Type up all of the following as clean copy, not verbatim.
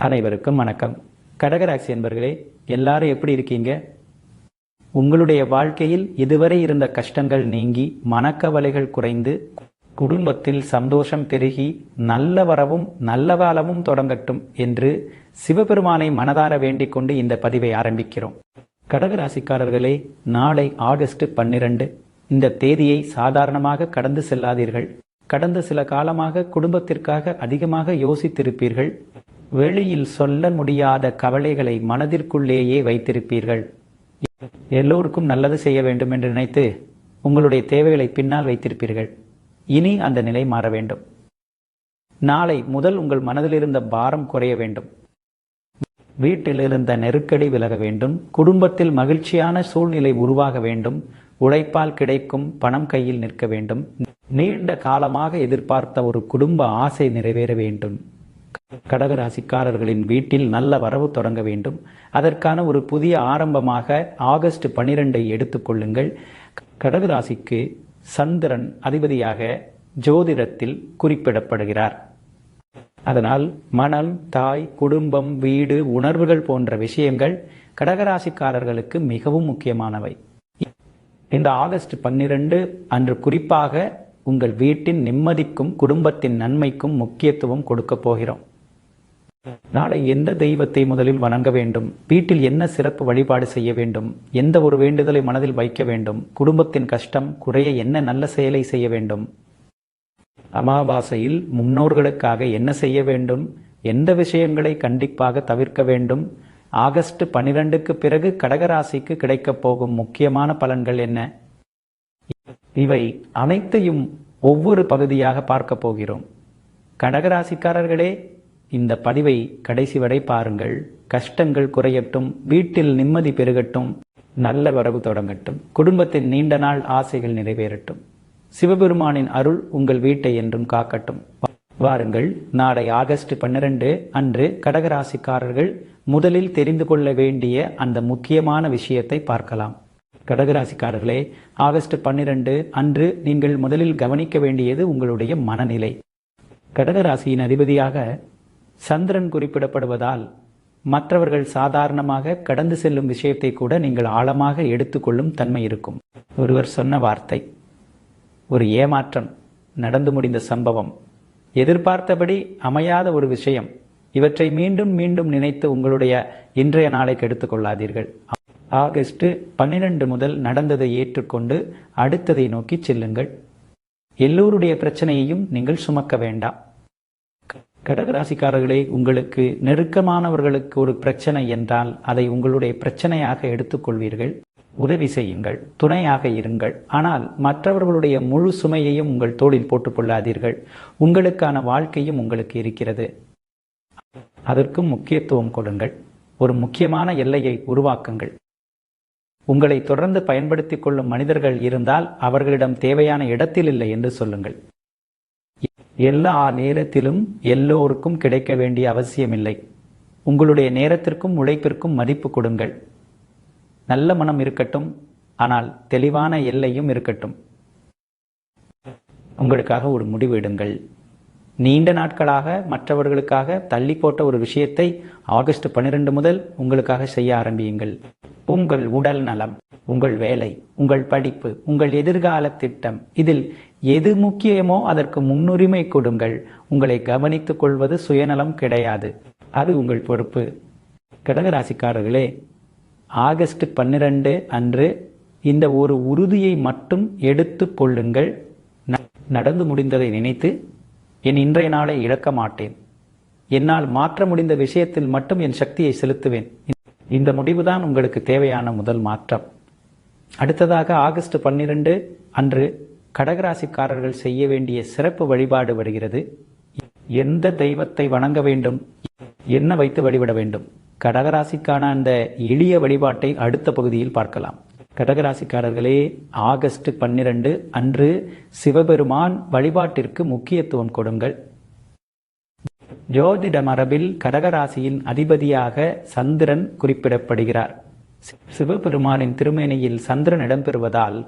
அனைவருக்கும் வணக்கம். கடகராசி என்பர்களே, எல்லாரும் எப்படி இருக்கீங்க? உங்களுடைய வாழ்க்கையில் இதுவரை இருந்த கஷ்டங்கள் நீங்கி, மனக்கவலைகள் குறைந்து, குடும்பத்தில் சந்தோஷம் பெருகி, நல்ல வரவும் நல்ல காலமும் தொடங்கட்டும் என்று சிவபெருமானை மனதார வேண்டிக் கொண்டு இந்த பதிவை ஆரம்பிக்கிறோம். கடகராசிக்காரர்களே, நாளை ஆகஸ்ட் 12. இந்த தேதியை சாதாரணமாக கடந்து செல்லாதீர்கள். கடந்த சில காலமாக குடும்பத்திற்காக அதிகமாக யோசித்திருப்பீர்கள். வெளியில் சொல்ல முடியாத கவலைகளை மனதிற்குள்ளேயே வைத்திருப்பீர்கள். எல்லோருக்கும் நல்லது செய்ய வேண்டும் என்று நினைத்து உங்களுடைய தேவைகளை பின்னால் வைத்திருப்பீர்கள். இனி அந்த நிலை மாற வேண்டும். நாளை முதல் உங்கள் மனதில் இருந்த பாரம் குறைய வேண்டும். வீட்டில் இருந்த நெருக்கடி விலக வேண்டும். குடும்பத்தில் மகிழ்ச்சியான சூழ்நிலை உருவாக வேண்டும். உழைப்பால் கிடைக்கும் பணம் கையில் நிற்க வேண்டும். நீண்ட காலமாக எதிர்பார்த்த ஒரு குடும்ப ஆசை நிறைவேற வேண்டும். கடகராசிக்காரர்களின் வீட்டில் நல்ல வரவு தொடங்க வேண்டும். அதற்கான ஒரு புதிய ஆரம்பமாக ஆகஸ்ட் 12 எடுத்துக்கொள்ளுங்கள். கடகராசிக்கு சந்திரன் அதிபதியாக ஜோதிடத்தில் குறிப்பிடப்படுகிறார். அதனால் மனம், தாய், குடும்பம், வீடு, உணர்வுகள் போன்ற விஷயங்கள் கடகராசிக்காரர்களுக்கு மிகவும் முக்கியமானவை. இந்த ஆகஸ்ட் 12 அன்று குறிப்பாக உங்கள் வீட்டின் நிம்மதிக்கும் குடும்பத்தின் நன்மைக்கும் முக்கியத்துவம் கொடுக்க போகிறோம். நாளை எந்த தெய்வத்தை முதலில் வணங்க வேண்டும், வீட்டில் என்ன சிறப்பு வழிபாடு செய்ய வேண்டும், எந்த ஒரு வேண்டுதலை மனதில் வைக்க வேண்டும், குடும்பத்தின் கஷ்டம் குறைய என்ன நல்ல செயலை செய்ய வேண்டும், அமாவாசையில் முன்னோர்களுக்காக என்ன செய்ய வேண்டும், எந்த விஷயங்களை கண்டிப்பாக தவிர்க்க வேண்டும், ஆகஸ்ட் 12க்கு பிறகு கடகராசிக்கு கிடைக்கப் போகும் முக்கியமான பலன்கள் என்ன, இவை அனைத்தையும் ஒவ்வொரு பகுதியாக பார்க்க போகிறோம். கடகராசிக்காரர்களே, இந்த பதிவை கடைசி வரை பாருங்கள். கஷ்டங்கள் குறையட்டும், வீட்டில் நிம்மதி பெருகட்டும், நல்ல வரவு தொடங்கட்டும், குடும்பத்தின் நீண்ட நாள் ஆசைகள் நிறைவேறட்டும், சிவபெருமானின் அருள் உங்கள் வீட்டை என்றும் காக்கட்டும். வாருங்கள், நாளை ஆகஸ்ட் 12 அன்று கடகராசிக்காரர்கள் முதலில் தெரிந்து கொள்ள வேண்டிய அந்த முக்கியமான விஷயத்தை பார்க்கலாம். கடகராசிக்காரர்களே, ஆகஸ்ட் 12 அன்று நீங்கள் முதலில் கவனிக்க வேண்டியது உங்களுடைய மனநிலை. கடகராசியின் அதிபதியாக சந்திரன் குறிப்பிடப்படுவதால் மற்றவர்கள் சாதாரணமாக கடந்து செல்லும் விஷயத்தை கூட நீங்கள் ஆழமாக எடுத்துக்கொள்ளும் தன்மை இருக்கும். ஒருவர் சொன்ன வார்த்தை, ஒரு ஏமாற்றம், நடந்து முடிந்த சம்பவம், எதிர்பார்த்தபடி அமையாத ஒரு விஷயம், இவற்றை மீண்டும் மீண்டும் நினைத்து உங்களுடைய இன்றைய நாளை கெடுத்துக் கொள்ளாதீர்கள். ஆகஸ்ட் 12 முதல் நடந்ததை ஏற்றுக்கொண்டு அடுத்ததை நோக்கி செல்லுங்கள். எல்லோருடைய பிரச்சனையையும் நீங்கள் சுமக்க வேண்டாம். கடகராசிக்காரர்களே, உங்களுக்கு நெருக்கமானவர்களுக்கு ஒரு பிரச்சனை என்றால் அதை உங்களுடைய பிரச்சனையாக எடுத்துக்கொள்வீர்கள். உதவி செய்யுங்கள், துணையாக இருங்கள். ஆனால் மற்றவர்களுடைய முழு சுமையையும் உங்கள் தோளில் போட்டுக் கொள்ளாதீர்கள். உங்களுக்கான வாழ்க்கையும் உங்களுக்கு இருக்கிறது. அதற்கும் முக்கியத்துவம் கொடுங்கள். ஒரு முக்கியமான எல்லையை உருவாக்குங்கள். உங்களை தொடர்ந்து பயன்படுத்திக் கொள்ளும் மனிதர்கள் இருந்தால் அவர்களிடம் தேவையான இடத்தில் இல்லை என்று சொல்லுங்கள். எல்லா நேரத்திலும் எல்லோருக்கும் கிடைக்க வேண்டிய அவசியமில்லை. உங்களுடைய நேரத்திற்கும் உழைப்பிற்கும் மதிப்பு கொடுங்கள். நல்ல மனம் இருக்கட்டும், ஆனால் தெளிவான எல்லையும் இருக்கட்டும். உங்களுக்காக ஒரு முடிவு எடுங்கள். நீண்ட நாட்களாக மற்றவர்களுக்காக தள்ளி போட்ட ஒரு விஷயத்தை ஆகஸ்ட் 12 முதல் உங்களுக்காக செய்ய ஆரம்பியுங்கள். உங்கள் உடல் நலம், உங்கள் வேலை, உங்கள் படிப்பு, உங்கள் எதிர்கால திட்டம், இதில் எது முக்கியமோ அதற்கு முன்னுரிமை கொடுங்கள். உங்களை கவனித்துக் கொள்வது சுயநலம் கிடையாது, அது உங்கள் பொறுப்பு. கடகராசிக்காரர்களே, ஆகஸ்ட் 12 அன்று இந்த ஒரு உறுதியை மட்டும் எடுத்து கொள்ளுங்கள். நடந்து முடிந்ததை நினைத்து என் இன்றைய நாளை இழக்க மாட்டேன். என்னால் மாற்ற முடிந்த விஷயத்தில் மட்டும் என் சக்தியை செலுத்துவேன். இந்த முடிவுதான் உங்களுக்கு தேவையான முதல் மாற்றம். அடுத்ததாக ஆகஸ்ட் 12 அன்று கடகராசிக்காரர்கள் செய்ய வேண்டிய சிறப்பு வழிபாடு வருகிறது. எந்த தெய்வத்தை வணங்க வேண்டும், என்ன வைத்து வழிபட வேண்டும், கடகராசிக்கான அந்த எளிய வழிபாட்டை அடுத்த பகுதியில் பார்க்கலாம். கடகராசிக்காரர்களே, ஆகஸ்ட் 12 அன்று சிவபெருமான் வழிபாட்டிற்கு முக்கியத்துவம் கொடுங்கள். ஜோதிட மரபில் கடகராசியின் அதிபதியாக சந்திரன் குறிப்பிடப்படுகிறார். சிவபெருமானின் திருமேனியில் சந்திரன் இடம்பெறுவதால்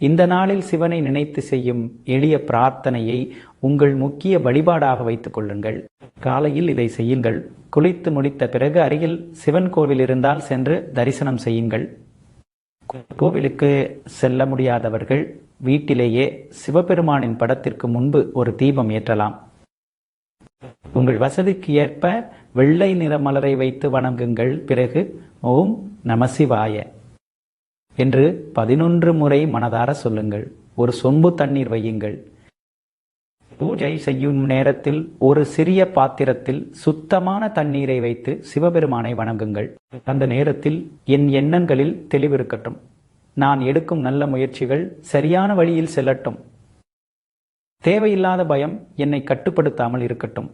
இந்த நாளில் சிவனை நினைத்து செய்யும் எளிய பிரார்த்தனையை உங்கள் முக்கிய வழிபாடாக வைத்துக் கொள்ளுங்கள். காலையில் இதை செய்யுங்கள். குளித்து முடித்த பிறகு அருகில் சிவன் கோவில் இருந்தால் சென்று தரிசனம் செய்யுங்கள். கோவிலுக்கு செல்ல முடியாதவர்கள் வீட்டிலேயே சிவபெருமானின் படத்திற்கு முன்பு ஒரு தீபம் ஏற்றலாம். உங்கள் வசதிக்கு ஏற்ப வெள்ளை நிற மலரை வைத்து வணங்குங்கள். பிறகு ஓம் நமசிவாய என்று 11 முறை மனதார சொல்லுங்கள். ஒரு சொம்பு தண்ணீர் வையுங்கள். பூஜை செய்யும் நேரத்தில் ஒரு சிறிய பாத்திரத்தில் சுத்தமான தண்ணீரை வைத்து சிவபெருமானை வணங்குங்கள். அந்த நேரத்தில் என் எண்ணங்களில் தெளிவிருக்கட்டும். நான் எடுக்கும் நல்ல முயற்சிகள் சரியான வழியில் செல்லட்டும். தேவையில்லாத பயம் என்னை கட்டுப்படுத்தாமல் இருக்கட்டும்.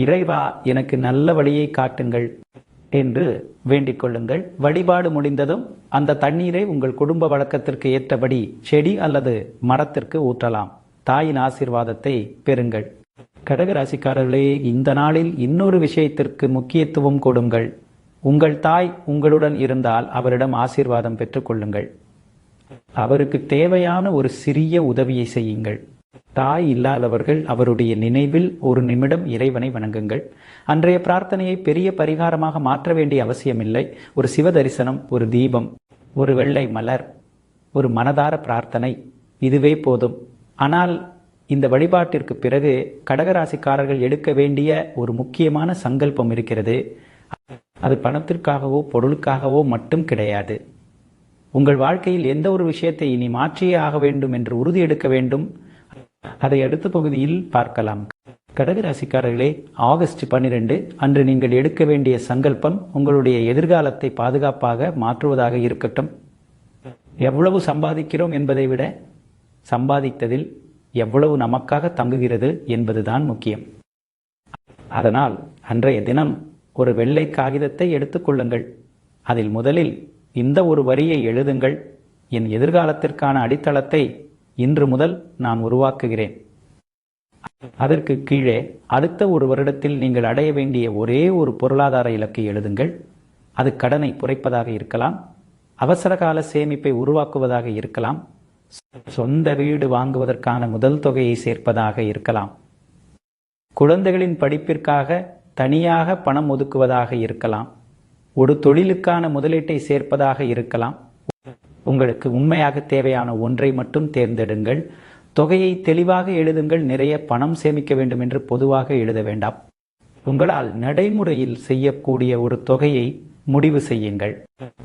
இறைவா, எனக்கு நல்ல வழியை காட்டுங்கள் என்று வேண்டிக் கொள்ளுங்கள். வழிபாடு முடிந்ததும் அந்த தண்ணீரை உங்கள் குடும்ப வழக்கத்திற்கு ஏற்றபடி செடி அல்லது மரத்திற்கு ஊற்றலாம். தாயின் ஆசீர்வாதத்தை பெறுங்கள். கடகராசிக்காரர்களே, இந்த நாளில் இன்னொரு விஷயத்திற்கு முக்கியத்துவம் கொடுங்கள். உங்கள் தாய் உங்களுடன் இருந்தால் அவரிடம் ஆசீர்வாதம் பெற்றுக்கொள்ளுங்கள். அவருக்கு தேவையான ஒரு சிறிய உதவியை செய்யுங்கள். தாய் இல்லாதவர்கள் அவருடைய நினைவில் ஒரு நிமிடம் இறைவனை வணங்குங்கள். அன்றைய பிரார்த்தனையை பெரிய பரிகாரமாக மாற்ற வேண்டிய அவசியமில்லை. ஒரு சிவ தரிசனம், ஒரு தீபம், ஒரு வெள்ளை மலர், ஒரு மனதார பிரார்த்தனை, இதுவே போதும். ஆனால் இந்த வழிபாட்டிற்கு பிறகு கடகராசிக்காரர்கள் எடுக்க வேண்டிய ஒரு முக்கியமான சங்கல்பம் இருக்கிறது. அது பணத்திற்காகவோ பொருளுக்காகவோ மட்டும் கிடையாது. உங்கள் வாழ்க்கையில் எந்த ஒரு விஷயத்தை இனி மாற்றியே ஆக வேண்டும் என்று உறுதி எடுக்க வேண்டும். அதை அடுத்த பகுதியில் பார்க்கலாம். கடகராசிக்காரர்களே, ஆகஸ்ட் 12 அன்று நீங்கள் எடுக்க வேண்டிய சங்கல்பம் உங்களுடைய எதிர்காலத்தை பாதுகாப்பாக மாற்றுவதாக இருக்கட்டும். எவ்வளவு சம்பாதிக்கிறோம் என்பதை விட சம்பாதித்ததில் எவ்வளவு நமக்காக தங்குகிறது என்பதுதான் முக்கியம். அதனால் அன்றைய தினம் ஒரு வெள்ளை காகிதத்தை எடுத்துக்கொள்ளுங்கள். அதில் முதலில் இந்த ஒரு வரியை எழுதுங்கள். என் எதிர்காலத்திற்கான அடித்தளத்தை இன்று முதல் நான் உருவாக்குகிறேன். அதற்கு கீழே அடுத்த ஒரு வருடத்தில் நீங்கள் அடைய வேண்டிய ஒரே ஒரு பொருளாதார இலக்கை எழுதுங்கள். அது கடனை குறைப்பதாக இருக்கலாம், அவசரகால சேமிப்பை உருவாக்குவதாக இருக்கலாம், சொந்த வீடு வாங்குவதற்கான முதல் தொகையை சேர்ப்பதாக இருக்கலாம், குழந்தைகளின் படிப்பிற்காக தனியாக பணம் ஒதுக்குவதாக இருக்கலாம், ஒரு தொழிலுக்கான முதலீட்டை சேர்ப்பதாக இருக்கலாம். உங்களுக்கு உண்மையாக தேவையான ஒன்றை மட்டும் தேர்ந்தெடுங்கள். தொகையை தெளிவாக எழுதுங்கள். நிறைய பணம் சேமிக்க வேண்டும் என்று பொதுவாக எழுத வேண்டாம். உங்களால் நடைமுறையில் செய்யக்கூடிய ஒரு தொகையை முடிவு செய்யுங்கள்.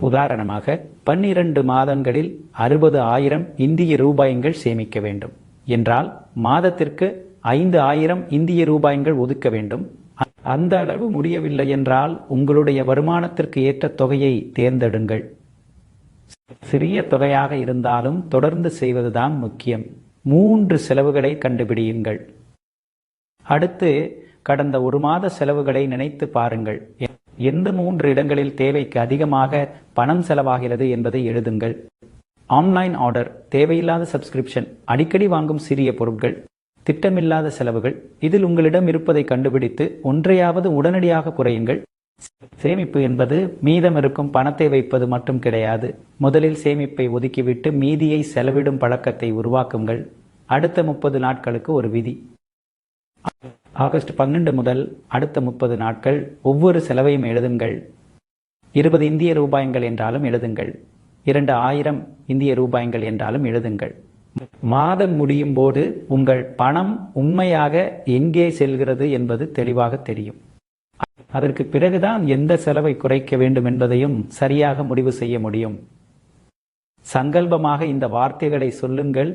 உதாரணமாக 12 மாதங்களில் 60,000 இந்திய ரூபாய்கள் சேமிக்க வேண்டும் என்றால் மாதத்திற்கு 5,000 இந்திய ரூபாய்கள் ஒதுக்க வேண்டும். அந்த அளவு முடியவில்லை என்றால் உங்களுடைய வருமானத்திற்கு ஏற்ற தொகையை தேர்ந்தெடுங்கள். சிறிய தொகையாக இருந்தாலும் தொடர்ந்து செய்வதுதான் முக்கியம். 3 செலவுகளை கண்டுபிடியுங்கள். அடுத்து கடந்த ஒரு மாத செலவுகளை நினைத்து பாருங்கள். எந்த 3 இடங்களில் தேவைக்கு அதிகமாக பணம் செலவாகிறது என்பதை எழுதுங்கள். ஆன்லைன் ஆர்டர், தேவையில்லாத சப்ஸ்கிரிப்ஷன், அடிக்கடி வாங்கும் சிறிய பொருட்கள், திட்டமில்லாத செலவுகள், இதில் உங்களிடம் இருப்பதை கண்டுபிடித்து ஒன்றையாவது உடனடியாக குறையுங்கள். சேமிப்பு என்பது மீதம் இருக்கும் பணத்தை வைப்பது மட்டும் கிடையாது. முதலில் சேமிப்பை ஒதுக்கிவிட்டு மீதியை செலவிடும் பழக்கத்தை உருவாக்குங்கள். அடுத்த 30 நாட்களுக்கு ஒரு விதி. ஆகஸ்ட் 12 முதல் அடுத்த 30 நாட்கள் ஒவ்வொரு செலவையும் எழுதுங்கள். 20 இந்திய ரூபாய்கள் என்றாலும் எழுதுங்கள். 2,000 இந்திய ரூபாய்கள் என்றாலும் எழுதுங்கள். மாதம் முடியும் போது உங்கள் பணம் உண்மையாக எங்கே செல்கிறது என்பது தெளிவாக தெரியும். அதற்கு பிறகுதான் எந்த செலவை குறைக்க வேண்டும் என்பதையும் சரியாக முடிவு செய்ய முடியும். சங்கல்பமாக இந்த வார்த்தைகளை சொல்லுங்கள்.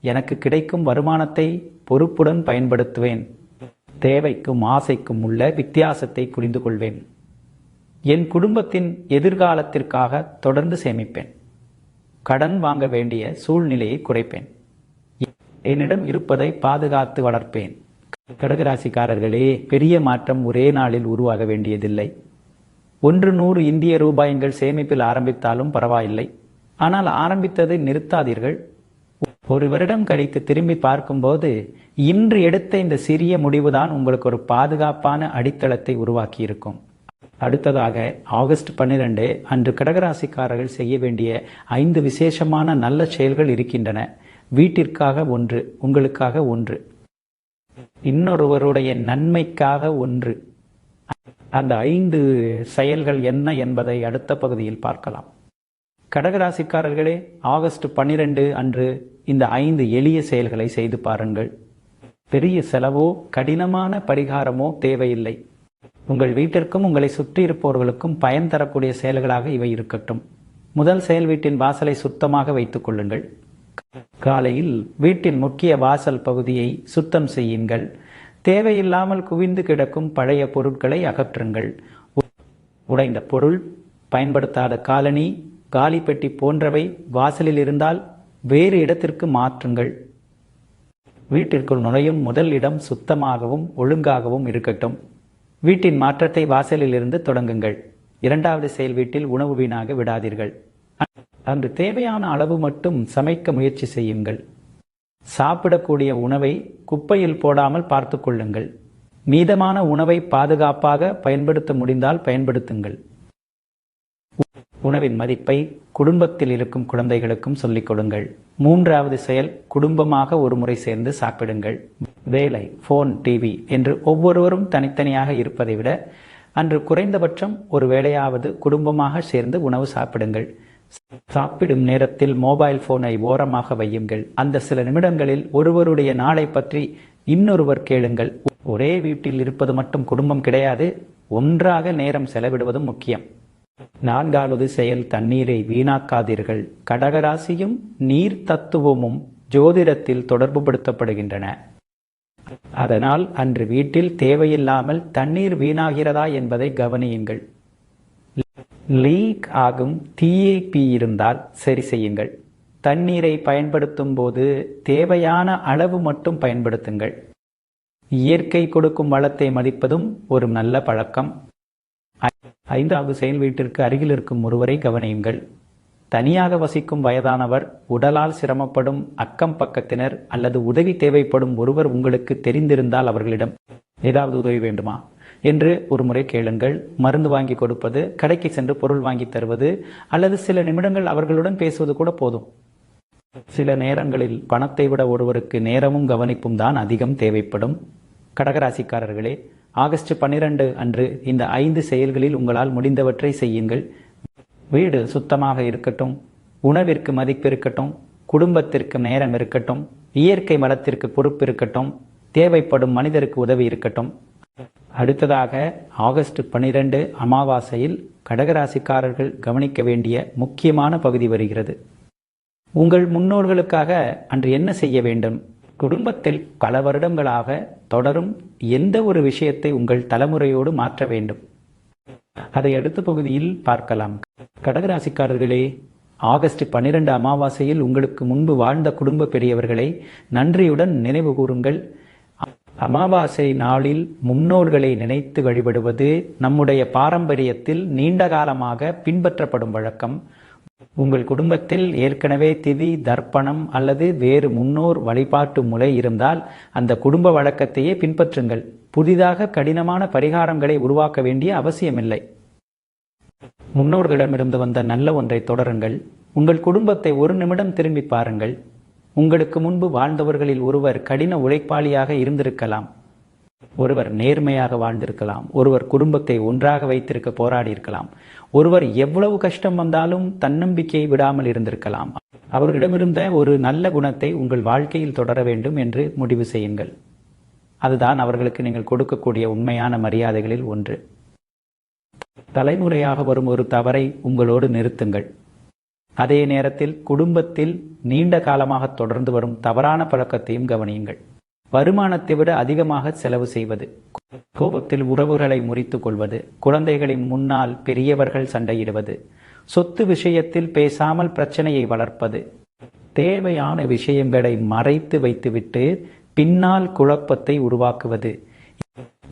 எனக்கு கிடைக்கும் வருமானத்தை பொறுப்புடன் பயன்படுத்துவேன். தேவைக்கும் ஆசைக்கும் உள்ள வித்தியாசத்தை புரிந்து கொள்வேன். என் குடும்பத்தின் எதிர்காலத்திற்காக தொடர்ந்து சேமிப்பேன். கடன் வாங்க வேண்டிய சூழ்நிலையை குறைப்பேன். என்னிடம் இருப்பதை பாதுகாத்து வளர்ப்பேன். கடகராசிக்காரர்களே, பெரிய மாற்றம் ஒரே நாளில் உருவாக வேண்டியதில்லை. 100 இந்திய ரூபாய்கள் சேமிப்பில் ஆரம்பித்தாலும் பரவாயில்லை. ஆனால் ஆரம்பித்ததை நிறுத்தாதீர்கள். ஒரு வருடம் கழித்து திரும்பி பார்க்கும்போது இன்று எடுத்த இந்த சிறிய முடிவுதான் உங்களுக்கு ஒரு பாதுகாப்பான அடித்தளத்தை உருவாக்கி இருக்கும். அடுத்ததாக ஆகஸ்ட் 12 அன்று கடகராசிக்காரர்கள் செய்ய வேண்டிய 5 விசேஷமான நல்ல செயல்கள் இருக்கின்றன. வீட்டிற்காக 1, உங்களுக்காக 1, இன்னொருவருடைய நன்மைக்காக 1, அந்த 5 செயல்கள் என்ன என்பதை அடுத்த பகுதியில் பார்க்கலாம். கடகராசிக்காரர்களே, ஆகஸ்ட் 12 அன்று இந்த 5 எளிய செயல்களை செய்து பாருங்கள். பெரிய செலவோ கடினமான பரிகாரமோ தேவையில்லை. உங்கள் வீட்டிற்கும் உங்களை சுற்றி இருப்பவர்களுக்கும் பயன் தரக்கூடிய செயல்களாக இவை இருக்கட்டும். முதல் செயல், வீட்டின் வாசலை சுத்தமாக வைத்துக் கொள்ளுங்கள். காலையில் வீட்டின் முக்கிய வாசல் பகுதியை சுத்தம் செய்யுங்கள். தேவையில்லாமல் குவிந்து கிடக்கும் பழைய பொருட்களை அகற்றுங்கள். உடைந்த பொருள், பயன்படுத்தாத காலணி, காலி பெட்டி போன்றவை வாசலில் இருந்தால் வேறு இடத்திற்கு மாற்றுங்கள். வீட்டிற்குள் நுழையும் முதல் இடம் சுத்தமாகவும் ஒழுங்காகவும் இருக்கட்டும். வீட்டின் மாற்றத்தை வாசலில் இருந்து தொடங்குங்கள். இரண்டாவது செயல், வீட்டில் உணவு வீணாக விடாதீர்கள். அன்று தேவையான அளவு மட்டும் சமைக்க முயற்சி செய்யுங்கள். சாப்பிடக்கூடிய உணவை குப்பையில் போடாமல் பார்த்து கொள்ளுங்கள். மீதமான உணவை பாதுகாப்பாக பயன்படுத்த முடிந்தால் பயன்படுத்துங்கள். உணவின் மதிப்பை குடும்பத்தில் இருக்கும் குழந்தைகளுக்கும் சொல்லிக் கொடுங்கள். மூன்றாவது செயல், குடும்பமாக ஒரு முறை சேர்ந்து சாப்பிடுங்கள். வேலை, போன், டிவி என்று ஒவ்வொருவரும் தனித்தனியாக இருப்பதை விட அன்று குறைந்தபட்சம் ஒரு வேளையாவது குடும்பமாக சேர்ந்து உணவு சாப்பிடுங்கள். சாப்பிடும் நேரத்தில் மொபைல் போனை ஓரமாக வையுங்கள். அந்த சில நிமிடங்களில் ஒருவருடைய நாளை பற்றி இன்னொருவர் கேளுங்கள். ஒரே வீட்டில் இருப்பது மட்டும் குடும்பம் கிடையாது, ஒன்றாக நேரம் செலவிடுவதும் முக்கியம். நான்காவது செயல், தண்ணீரை வீணாக்காதீர்கள். கடகராசியும் நீர் தத்துவமும் ஜோதிடத்தில் தொடர்புபடுத்தப்படுகின்றன. அதனால் அன்று வீட்டில் தேவையில்லாமல் தண்ணீர் வீணாகிறதா என்பதை கவனியுங்கள். லீக் ஆகும் தீயைப்பி இருந்தால் சரி செய்யுங்கள். தண்ணீரை பயன்படுத்தும் போது தேவையான அளவு மட்டும் பயன்படுத்துங்கள். இயற்கை கொடுக்கும் வளத்தை மதிப்பதும் ஒரு நல்ல பழக்கம். ஐந்தாவது செயல், வீட்டிற்கு அருகில் இருக்கும் ஒருவரை கவனியுங்கள். தனியாக வசிக்கும் வயதானவர், உடலால் சிரமப்படும் அக்கம் பக்கத்தினர் அல்லது உதவி தேவைப்படும் ஒருவர் உங்களுக்கு தெரிந்திருந்தால் அவர்களிடம் ஏதாவது உதவி வேண்டுமா என்று ஒரு முறை கேளுங்கள். மருந்து வாங்கி கொடுப்பது, கடைக்கு சென்று பொருள் வாங்கி தருவது அல்லது சில நிமிடங்கள் அவர்களுடன் பேசுவது கூட போதும். சில நேரங்களில் பணத்தை விட ஒருவருக்கு நேரமும் கவனிப்பும் தான் அதிகம் தேவைப்படும். கடகராசிக்காரர்களே, ஆகஸ்ட் 12 அன்று இந்த 5 செயல்களில் உங்களால் முடிந்தவற்றை செய்யுங்கள். வீடு சுத்தமாக இருக்கட்டும், உணவிற்கு மதிப்பு இருக்கட்டும், குடும்பத்திற்கு நேரம் இருக்கட்டும், இயற்கை வளத்திற்கு பொறுப்பு இருக்கட்டும், தேவைப்படும் மனிதருக்கு உதவி இருக்கட்டும். அடுத்ததாக ஆகஸ்ட் 12 அமாவாசையில் கடகராசிக்காரர்கள் கவனிக்க வேண்டிய முக்கியமான பகுதி வருகிறது. உங்கள் முன்னோர்களுக்காக அன்று என்ன செய்ய வேண்டும்? குடும்பத்தில் பல வருடங்களாக தொடரும் எந்த ஒரு விஷயத்தை உங்கள் தலைமுறையோடு மாற்ற வேண்டும். அதை அடுத்த பகுதியில் பார்க்கலாம். கடகராசிக்காரர்களே, ஆகஸ்ட் 12 அமாவாசையில் உங்களுக்கு முன்பு வாழ்ந்த குடும்ப பெரியவர்களை நன்றியுடன் நினைவு கூறுங்கள். அமாவாசை நாளில் முன்னோர்களை நினைத்து வழிபடுவது நம்முடைய பாரம்பரியத்தில் நீண்ட காலமாக பின்பற்றப்படும் வழக்கம். உங்கள் குடும்பத்தில் ஏற்கனவே திதி, தர்ப்பணம் அல்லது வேறு முன்னோர் வழிபாட்டு முறை இருந்தால் அந்த குடும்ப வழக்கத்தையே பின்பற்றுங்கள். புதிதாக கடினமான பரிகாரங்களை உருவாக்க வேண்டிய அவசியமில்லை. முன்னோர்களிடமிருந்து வந்த நல்ல ஒன்றை தொடருங்கள். உங்கள் குடும்பத்தை ஒரு நிமிடம் திரும்பி பாருங்கள். உங்களுக்கு முன்பு வாழ்ந்தவர்களில் ஒருவர் கடின உழைப்பாளியாக இருந்திருக்கலாம், ஒருவர் நேர்மையாக வாழ்ந்திருக்கலாம், ஒருவர் குடும்பத்தை ஒன்றாக வைத்திருக்க போராடி இருக்கலாம், ஒருவர் எவ்வளவு கஷ்டம் வந்தாலும் தன்னம்பிக்கையை விடாமல் இருந்திருக்கலாம். அவர்களிடமிருந்த ஒரு நல்ல குணத்தை உங்கள் வாழ்க்கையில் தொடர வேண்டும் என்று முடிவு செய்யுங்கள். அதுதான் அவர்களுக்கு நீங்கள் கொடுக்கக்கூடிய உண்மையான மரியாதைகளில் ஒன்று. தலைமுறையாக வரும் ஒரு தவறை உங்களோடு நிறுத்துங்கள். அதே நேரத்தில் குடும்பத்தில் நீண்ட காலமாக தொடர்ந்து வரும் தவறான பழக்கத்தையும் கவனியுங்கள். வருமானத்தை விட அதிகமாக செலவு செய்வது, கோபத்தில் உறவுகளை முறித்துக் கொள்வது, குழந்தைகளின் முன்னால் பெரியவர்கள் சண்டையிடுவது, சொத்து விஷயத்தில் பேசாமல் பிரச்சனையை வளர்ப்பது, தேவையான விஷயங்களை மறைத்து வைத்துவிட்டு பின்னால் குழப்பத்தை உருவாக்குவது.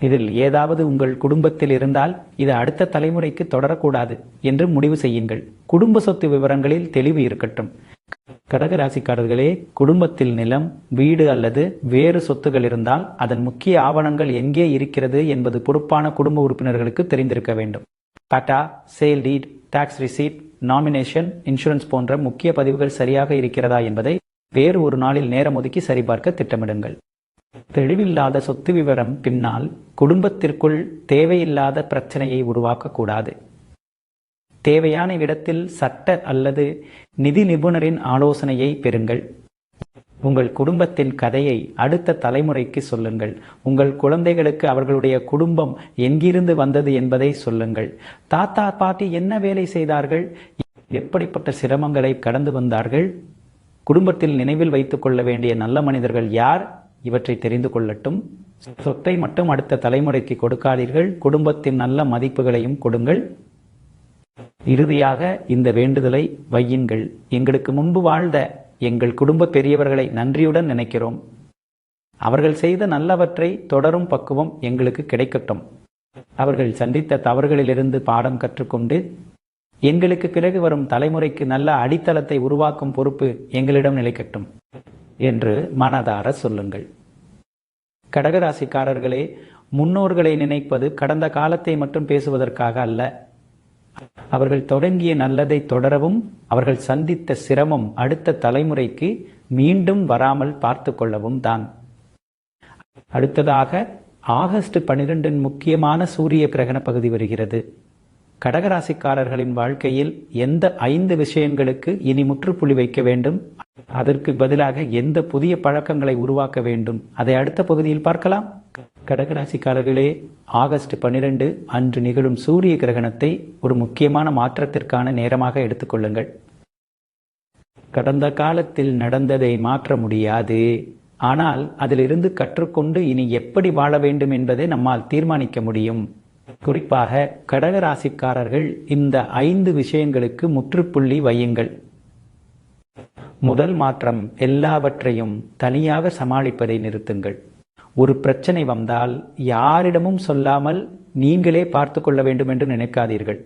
இதில் ஏதாவது உங்கள் குடும்பத்தில் இருந்தால் இது அடுத்த தலைமுறைக்கு தொடரக்கூடாது என்று முடிவு செய்யுங்கள். குடும்ப சொத்து விவரங்களில் தெளிவு இருக்கட்டும். கடகராசிக்காரர்களே, குடும்பத்தில் நிலம், வீடு அல்லது வேறு சொத்துகள் இருந்தால் அதன் முக்கிய ஆவணங்கள் எங்கே இருக்கிறது என்பது பொறுப்பான குடும்ப உறுப்பினர்களுக்கு தெரிந்திருக்க வேண்டும். Patta, sale deed, tax receipt, nomination, insurance போன்ற முக்கிய பதிவுகள் சரியாக இருக்கிறதா என்பதை வேறு ஒரு நாளில் நேரம் ஒதுக்கி சரிபார்க்க திட்டமிடுங்கள். தெளிவில்லாத சொத்து விவரம் பின்னால் குடும்பத்திற்குள் தேவையில்லாத பிரச்சனையை உருவாக்கக்கூடாது. தேவையான இடத்தில் சட்ட அல்லது நிதி நிபுணரின் ஆலோசனையை பெறுங்கள். உங்கள் குடும்பத்தின் கதையை அடுத்த தலைமுறைக்கு சொல்லுங்கள். உங்கள் குழந்தைகளுக்கு அவர்களுடைய குடும்பம் எங்கிருந்து வந்தது என்பதை சொல்லுங்கள். தாத்தா பாட்டி என்ன வேலை செய்தார்கள், எப்படிப்பட்ட சிரமங்களை கடந்து வந்தார்கள், குடும்பத்தில் நினைவில் வைத்துக் கொள்ள வேண்டிய நல்ல மனிதர்கள் யார், இவற்றை தெரிந்து கொள்ளட்டும். சொத்தை மட்டும் அடுத்த தலைமுறைக்கு கொடுக்காதீர்கள், குடும்பத்தின் நல்ல மதிப்புகளையும் கொடுங்கள். இறுதியாக இந்த வேண்டுதலை வையுங்கள். எங்களுக்கு முன்பு வாழ்ந்த எங்கள் குடும்ப பெரியவர்களை நன்றியுடன் நினைக்கிறோம். அவர்கள் செய்த நல்லவற்றை தொடரும் பக்குவம் எங்களுக்கு கிடைக்கட்டும். அவர்கள் சந்தித்த தவறுகளிலிருந்து பாடம் கற்றுக்கொண்டு எங்களுக்கு பிறகு வரும் தலைமுறைக்கு நல்ல அடித்தளத்தை உருவாக்கும் பொறுப்பு எங்களிடம் நிலைக்கட்டும் என்று மனதார சொல்லுங்கள். கடகராசிக்காரர்களே, முன்னோர்களை நினைப்பது கடந்த காலத்தை மட்டும் பேசுவதற்காக அல்ல, அவர்கள் தொடங்கிய நல்லதை தொடரவும் அவர்கள் சந்தித்த சிரமம் அடுத்த தலைமுறைக்கு மீண்டும் வராமல் பார்த்து கொள்ளவும் தான். அடுத்ததாக ஆகஸ்ட் 12 முக்கியமான சூரிய கிரகண பகுதி வருகிறது. கடகராசிக்காரர்களின் வாழ்க்கையில் எந்த 5 விஷயங்களுக்கு இனி முற்றுப்புள்ளி வைக்க வேண்டும், அதற்கு பதிலாக எந்த புதிய பழக்கங்களை உருவாக்க வேண்டும், அதை அடுத்த பகுதியில் பார்க்கலாம். கடகராசிக்காரர்களே, ஆகஸ்ட் 12 அன்று நிகழும் சூரிய கிரகணத்தை ஒரு முக்கியமான மாற்றத்திற்கான நேரமாக எடுத்துக்கொள்ளுங்கள். கடந்த காலத்தில் நடந்ததை மாற்ற முடியாது, ஆனால் அதிலிருந்து கற்றுக்கொண்டு இனி எப்படி வாழ வேண்டும் என்பதை நம்மால் தீர்மானிக்க முடியும். குறிப்பாக கடகராசிக்காரர்கள் இந்த 5 விஷயங்களுக்கு முற்றுப்புள்ளி வையுங்கள். முதல் மாற்றம், எல்லாவற்றையும் தனியாக சமாளிப்பதை நிறுத்துங்கள். ஒரு பிரச்சனை வந்தால் யாரிடமும் சொல்லாமல் நீங்களே பார்த்து கொள்ள வேண்டும் என்று நினைக்காதீர்கள்.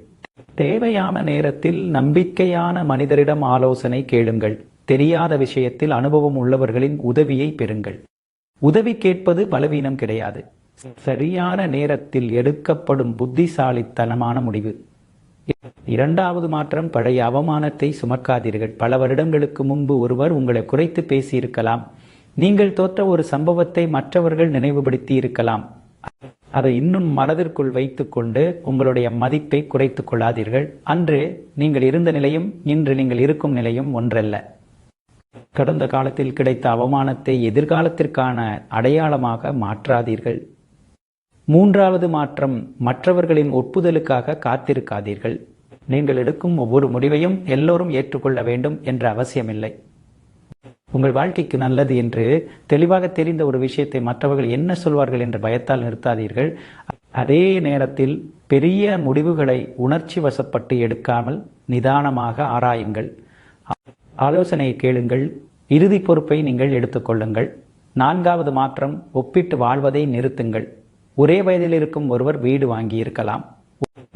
தேவையான நேரத்தில் நம்பிக்கையான மனிதரிடம் ஆலோசனை கேளுங்கள். தெரியாத விஷயத்தில் அனுபவம் உள்ளவர்களின் உதவியை பெறுங்கள். உதவி கேட்பது பலவீனம் கிடையாது, சரியான நேரத்தில் எடுக்கப்படும் புத்திசாலித்தனமான முடிவு. இரண்டாவது மாற்றம், பழைய அவமானத்தை சுமக்காதீர்கள். பல வருடங்களுக்கு முன்பு ஒருவர் உங்களை குறைத்து பேசியிருக்கலாம். நீங்கள் தோற்ற ஒரு சம்பவத்தை மற்றவர்கள் நினைவுபடுத்தி இருக்கலாம். அதை இன்னும் மனதிற்குள் வைத்துக்கொண்டு உங்களுடைய மதிப்பை குறைத்துக் கொள்ளாதீர்கள். அன்று நீங்கள் இருந்த நிலையும் இன்று நீங்கள் இருக்கும் நிலையும் ஒன்றல்ல. கடந்த காலத்தில் கிடைத்த அவமானத்தை எதிர்காலத்திற்கான அடையாளமாக மாற்றாதீர்கள். மூன்றாவது மாற்றம், மற்றவர்களின் ஒப்புதலுக்காக காத்திருக்காதீர்கள். நீங்கள் எடுக்கும் ஒவ்வொரு முடிவையும் எல்லோரும் ஏற்றுக்கொள்ள வேண்டும் என்ற அவசியமில்லை. உங்கள் வாழ்க்கைக்கு நல்லது என்று தெளிவாக தெரிந்த ஒரு விஷயத்தை மற்றவர்கள் என்ன சொல்வார்கள் என்ற பயத்தால் நிறுத்தாதீர்கள். அதே நேரத்தில் பெரிய முடிவுகளை உணர்ச்சி வசப்பட்டு எடுக்காமல் நிதானமாக ஆராயுங்கள். ஆலோசனையை கேளுங்கள். இறுதி பொறுப்பை நீங்கள் எடுத்துக்கொள்ளுங்கள். நான்காவது மாற்றம், ஒப்பிட்டு வாழ்வதை நிறுத்துங்கள். ஒரே வயதில் இருக்கும் ஒருவர் வீடு வாங்கி இருக்கலாம்,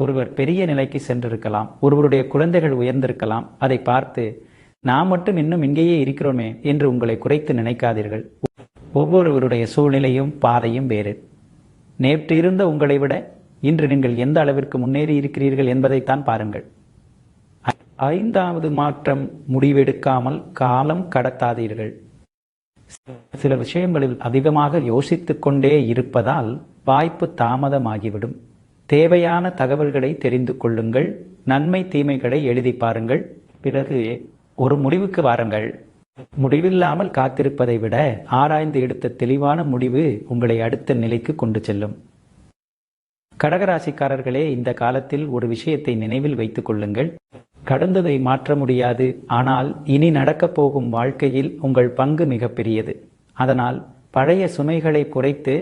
ஒருவர் பெரிய நிலைக்கு சென்றிருக்கலாம், ஒருவருடைய குழந்தைகள் உயர்ந்திருக்கலாம். அதை பார்த்து நாம் மட்டும் இன்னும் இங்கேயே இருக்கிறோமே என்று உங்களை குறைத்து நினைக்காதீர்கள். ஒவ்வொருவருடைய சூழ்நிலையும் பாதையும் வேறு. நேற்று இருந்த உங்களை விட இன்று நீங்கள் எந்த அளவிற்கு முன்னேறி இருக்கிறீர்கள் என்பதைத்தான் பாருங்கள். ஐந்தாவது மாற்றம், முடிவெடுக்காமல் காலம் கடத்தாதீர்கள். சில விஷயங்களில் அதிகமாக யோசித்துக் கொண்டே இருப்பதால் வாய்ப்பு தாமதமாகிவிடும். தேவையான தகவல்களை தெரிந்து கொள்ளுங்கள். நன்மை தீமைகளை எழுதி பாருங்கள். பிறகு ஒரு முடிவுக்கு வாருங்கள். முடிவில்லாமல் காத்திருப்பதை விட ஆராய்ந்து எடுத்த தெளிவான முடிவு உங்களை அடுத்த நிலைக்கு கொண்டு செல்லும். கடகராசிக்காரர்களே, இந்த காலத்தில் ஒரு விஷயத்தை நினைவில் வைத்துக் கொள்ளுங்கள். கடந்ததை மாற்ற முடியாது, ஆனால் இனி நடக்கப் போகும் வாழ்க்கையில் உங்கள் பங்கு மிகப்பெரியது. அதனால் பழைய சுமைகளை குறைத்து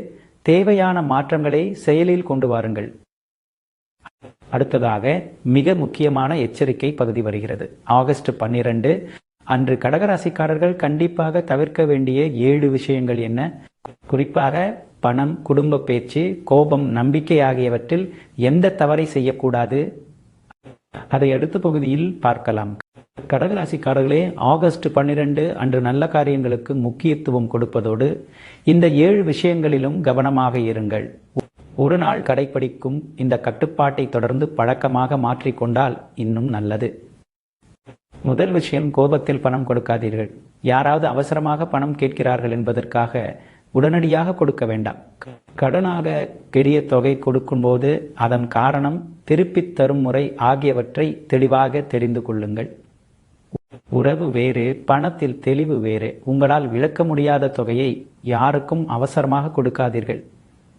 தேவையான மாற்றங்களை செயலில் கொண்டு வாருங்கள். அடுத்ததாக மிக முக்கியமான எச்சரிக்கை பகுதி வருகிறது. ஆகஸ்ட் 12 அன்று கடகராசிக்காரர்கள் கண்டிப்பாக தவிர்க்க வேண்டிய 7 விஷயங்கள் என்ன? குறிப்பாக பணம், குடும்ப பேச்சு, கோபம், நம்பிக்கை ஆகியவற்றில் எந்த தவறை செய்யக்கூடாது, அதை அடுத்த பகுதியில் பார்க்கலாம். கடகராசிக்காரர்களே, ஆகஸ்ட் 12 அன்று நல்ல காரியங்களுக்கு முக்கியத்துவம் கொடுப்பதோடு இந்த 7 விஷயங்களிலும் கவனமாக இருங்கள். ஒரு நாள் கடைப்பிடிக்கும் இந்த கட்டுப்பாட்டை தொடர்ந்து பழக்கமாக மாற்றிக்கொண்டால் இன்னும் நல்லது. முதல் விஷயம், கோபத்தில் பணம் கொடுக்காதீர்கள். யாராவது அவசரமாக பணம் கேட்கிறார்கள் என்பதற்காக உடனடியாக கொடுக்க வேண்டாம். கடனாக பெரிய தொகை கொடுக்கும்போது அதன் காரணம், திருப்பித் தரும் முறை ஆகியவற்றை தெளிவாக தெரிந்து கொள்ளுங்கள். உறவு வேறு, பணத்தில் தெளிவு வேறு. உங்களால் விளக்க முடியாத தொகையை யாருக்கும் அவசரமாக கொடுக்காதீர்கள்.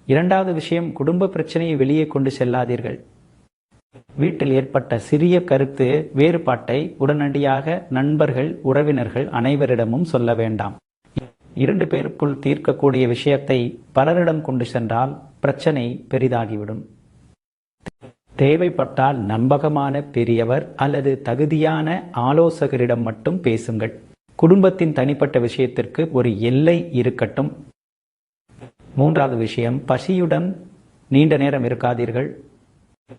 இரண்டாவது விஷயம், குடும்ப பிரச்சனையை வெளியே கொண்டு செல்லாதீர்கள். வீட்டில் ஏற்பட்ட சிறிய கருத்து வேறுபாட்டை உடனடியாக நண்பர்கள், உறவினர்கள் அனைவரிடமும் சொல்ல வேண்டாம். 2 பேருக்குள் தீர்க்கக்கூடிய விஷயத்தை பலரிடம் கொண்டு சென்றால் பிரச்சனை பெரிதாகிவிடும். தேவைப்பட்டால் நம்பகமான பெரியவர் அல்லது தகுதியான ஆலோசகரிடம் மட்டும் பேசுங்கள். குடும்பத்தின் தனிப்பட்ட விஷயத்திற்கு ஒரு எல்லை இருக்கட்டும். 3வது விஷயம், பசியுடன் நீண்ட நேரம் இருக்காதீர்கள்.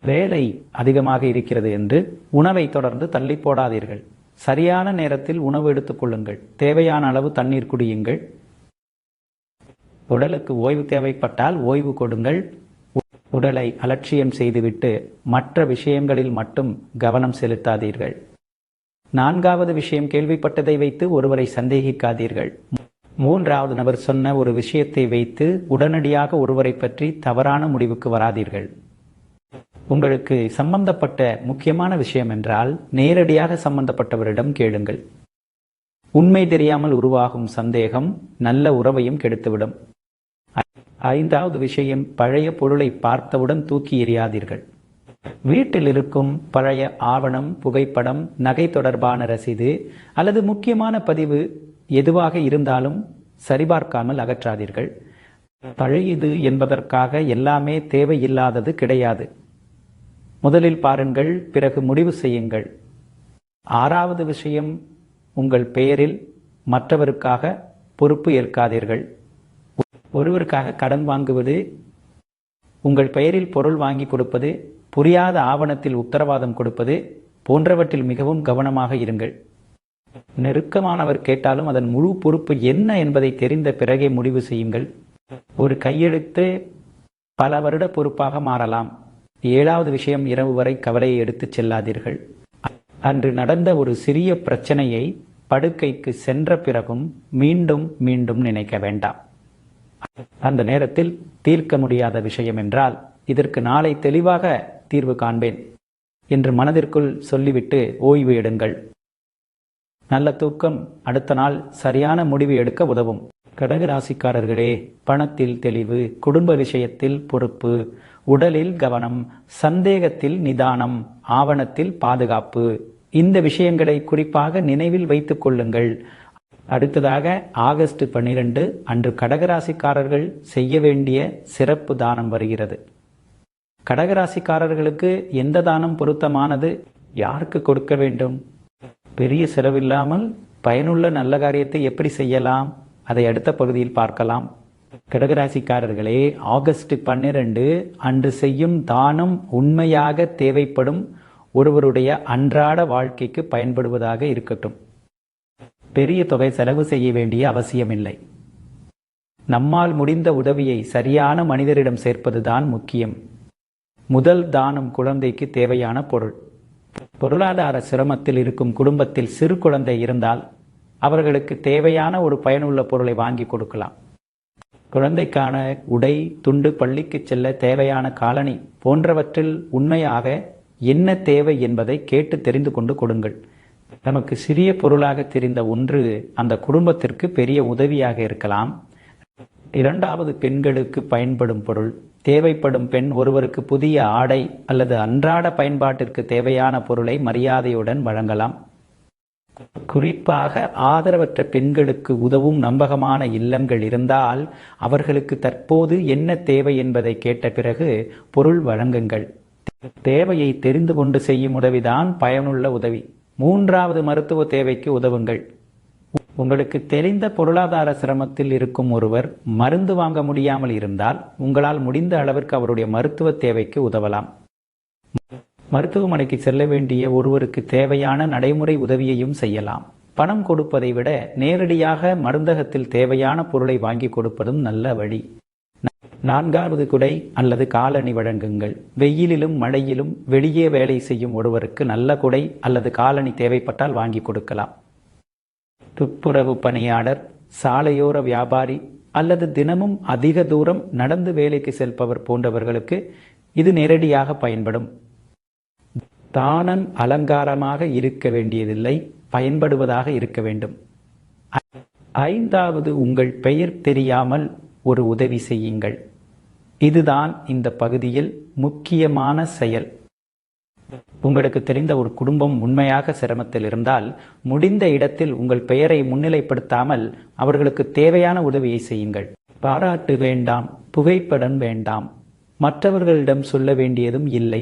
வேலை அதிகமாக இருக்கிறது என்று உணவை தொடர்ந்து தள்ளி போடாதீர்கள். சரியான நேரத்தில் உணவு எடுத்துக் கொள்ளுங்கள். தேவையான அளவு தண்ணீர் குடியுங்கள். உடலுக்கு ஓய்வு தேவைப்பட்டால் ஓய்வு கொடுங்கள். உடலை அலட்சியம் செய்துவிட்டு மற்ற விஷயங்களில் மட்டும் கவனம் செலுத்தாதீர்கள். 4வது விஷயம், கேள்விப்பட்டதை வைத்து ஒருவரை சந்தேகிக்காதீர்கள். 3வது நபர் சொன்ன ஒரு விஷயத்தை வைத்து உடனடியாக ஒருவரை பற்றி தவறான முடிவுக்கு வராதீர்கள். உங்களுக்கு சம்பந்தப்பட்ட முக்கியமான விஷயம் என்றால் நேரடியாக சம்பந்தப்பட்டவரிடம் கேளுங்கள். உண்மை தெரியாமல் உருவாகும் சந்தேகம் நல்ல உறவையும் கெடுத்துவிடும். 5வது விஷயம், பழைய பொருளை பார்த்தவுடன் தூக்கி எறியாதீர்கள். வீட்டில் இருக்கும் பழைய ஆவணம், புகைப்படம், நகை தொடர்பான ரசீது அல்லது முக்கியமான பதிவு எதுவாக இருந்தாலும் சரிபார்க்காமல் அகற்றாதீர்கள். பழையது என்பதற்காக எல்லாமே தேவையில்லாதது கிடையாது. முதலில் பாருங்கள், பிறகு முடிவு செய்யுங்கள். 6வது விஷயம், உங்கள் பெயரில் மற்றவருக்காக பொறுப்பு ஏற்காதீர்கள். ஒருவருக்காக கடன் வாங்குவது, உங்கள் பெயரில் பொருள் வாங்கி கொடுப்பது, புரியாத ஆவணத்தில் உத்தரவாதம் கொடுப்பது போன்றவற்றில் மிகவும் கவனமாக இருங்கள். நெருக்கமானவர் கேட்டாலும் அதன் முழு பொறுப்பு என்ன என்பதை தெரிந்த பிறகே முடிவு செய்யுங்கள். ஒரு கையெழுத்து பல வருட பொறுப்பாக மாறலாம். 7வது விஷயம், இரவு வரை கவலையை எடுத்துச் செல்லாதீர்கள். அன்று நடந்த ஒரு சிறிய பிரச்சனையை படுக்கைக்கு சென்ற பிறகும் மீண்டும் மீண்டும் நினைக்க வேண்டாம். அந்த நேரத்தில் தீர்க்க முடியாத விஷயம் என்றால், இதற்கு நாளை தெளிவாக தீர்வு காண்பேன் என்று மனதிற்குள் சொல்லிவிட்டு ஓய்வு எடுங்கள். நல்ல தூக்கம் அடுத்த நாள் சரியான முடிவு எடுக்க உதவும். கடகராசிக்காரர்களே, பணத்தில் தெளிவு, குடும்ப விஷயத்தில் பொறுப்பு, உடலில் கவனம், சந்தேகத்தில் நிதானம், ஆவணத்தில் பாதுகாப்பு, இந்த விஷயங்களை குறிப்பாக நினைவில் வைத்துக் கொள்ளுங்கள். அடுத்ததாக ஆகஸ்ட் 12 அன்று கடகராசிக்காரர்கள் செய்ய வேண்டிய சிறப்பு தானம் வருகிறது. கடகராசிக்காரர்களுக்கு எந்த தானம் பொருத்தமானது, யாருக்கு கொடுக்க வேண்டும், பெரிய செலவில்லாமல் பயனுள்ள நல்ல காரியத்தை எப்படி செய்யலாம், அதை அடுத்த பகுதியில் பார்க்கலாம். கடகராசிக்காரர்களே, ஆகஸ்ட் 12 அன்று செய்யும் தானம் உண்மையாக தேவைப்படும் ஒருவருடைய அன்றாட வாழ்க்கைக்கு பயன்படுவதாக இருக்கட்டும். பெரிய தொகை செலவு செய்ய வேண்டிய அவசியமில்லை. நம்மால் முடிந்த உதவியை சரியான மனிதரிடம் சேர்ப்பதுதான் முக்கியம். முதல் தானம் குழந்தைக்கு தேவையான பொருள். பொருளாதார சிரமத்தில் இருக்கும் குடும்பத்தில் சிறு குழந்தை இருந்தால் அவர்களுக்கு தேவையான ஒரு பயனுள்ள பொருளை வாங்கி கொடுக்கலாம். குழந்தைக்கான உடை, துண்டு, பள்ளிக்கு செல்ல தேவையான காலணி போன்றவற்றில் உண்மையாக என்ன தேவை என்பதை கேட்டு தெரிந்து கொண்டு கொடுங்கள். நமக்கு சிறிய பொருளாக தெரிந்த ஒன்று அந்த குடும்பத்திற்கு பெரிய உதவியாக இருக்கலாம். 2வது, பெண்களுக்கு பயன்படும் பொருள். தேவைப்படும் பெண் ஒருவருக்கு புதிய ஆடை அல்லது அன்றாட பயன்பாட்டிற்கு தேவையான பொருளை மரியாதையுடன் வழங்கலாம். குறிப்பாக ஆதரவற்ற பெண்களுக்கு உதவும் நம்பகமான இல்லங்கள் இருந்தால் அவர்களுக்கு தற்போது என்ன தேவை என்பதை கேட்ட பிறகு பொருள் வழங்குங்கள். தேவையை தெரிந்து கொண்டு செய்யும் உதவிதான் பயனுள்ள உதவி. 3வது, மருத்துவ தேவைக்கு உதவுங்கள். உங்களுக்கு தெரிந்த பொருளாதார சிரமத்தில் இருக்கும் ஒருவர் மருந்து வாங்க முடியாமல் இருந்தால் உங்களால் முடிந்த அளவிற்கு அவருடைய மருத்துவ தேவைக்கு உதவலாம். மருத்துவமனைக்கு செல்ல வேண்டிய ஒருவருக்கு தேவையான நடைமுறை உதவியையும் செய்யலாம். பணம் கொடுப்பதை விட நேரடியாக மருந்தகத்தில் தேவையான பொருளை வாங்கி கொடுப்பதும் நல்ல வழி. 4வது, குடை அல்லது காலணி வழங்குங்கள். வெயிலிலும் மழையிலும் வெளியே வேலை செய்யும் ஒருவருக்கு நல்ல குடை அல்லது காலணி தேவைப்பட்டால் வாங்கி கொடுக்கலாம். துப்புரவு பணியாளர், சாலையோர வியாபாரி அல்லது தினமும் அதிக தூரம் நடந்து வேலைக்கு செல்பவர் போன்றவர்களுக்கு இது நேரடியாக பயன்படும். தானம் அலங்காரமாக இருக்க வேண்டியதில்லை, பயன்படுவதாக இருக்க வேண்டும். ஐந்தாவது, உங்கள் பெயர் தெரியாமல் ஒரு உதவி செய்யுங்கள். இதுதான் இந்த பகுதியில் முக்கியமான செயல். உங்களுக்கு தெரிந்த ஒரு குடும்பம் உண்மையாக சிரமத்தில் இருந்தால் முடிந்த இடத்தில் உங்கள் பெயரை முன்னிலைப்படுத்தாமல் அவர்களுக்கு தேவையான உதவியை செய்யுங்கள். பாராட்டு வேண்டாம், புகைப்படம் வேண்டாம், மற்றவர்களிடம் சொல்ல வேண்டியதும் இல்லை.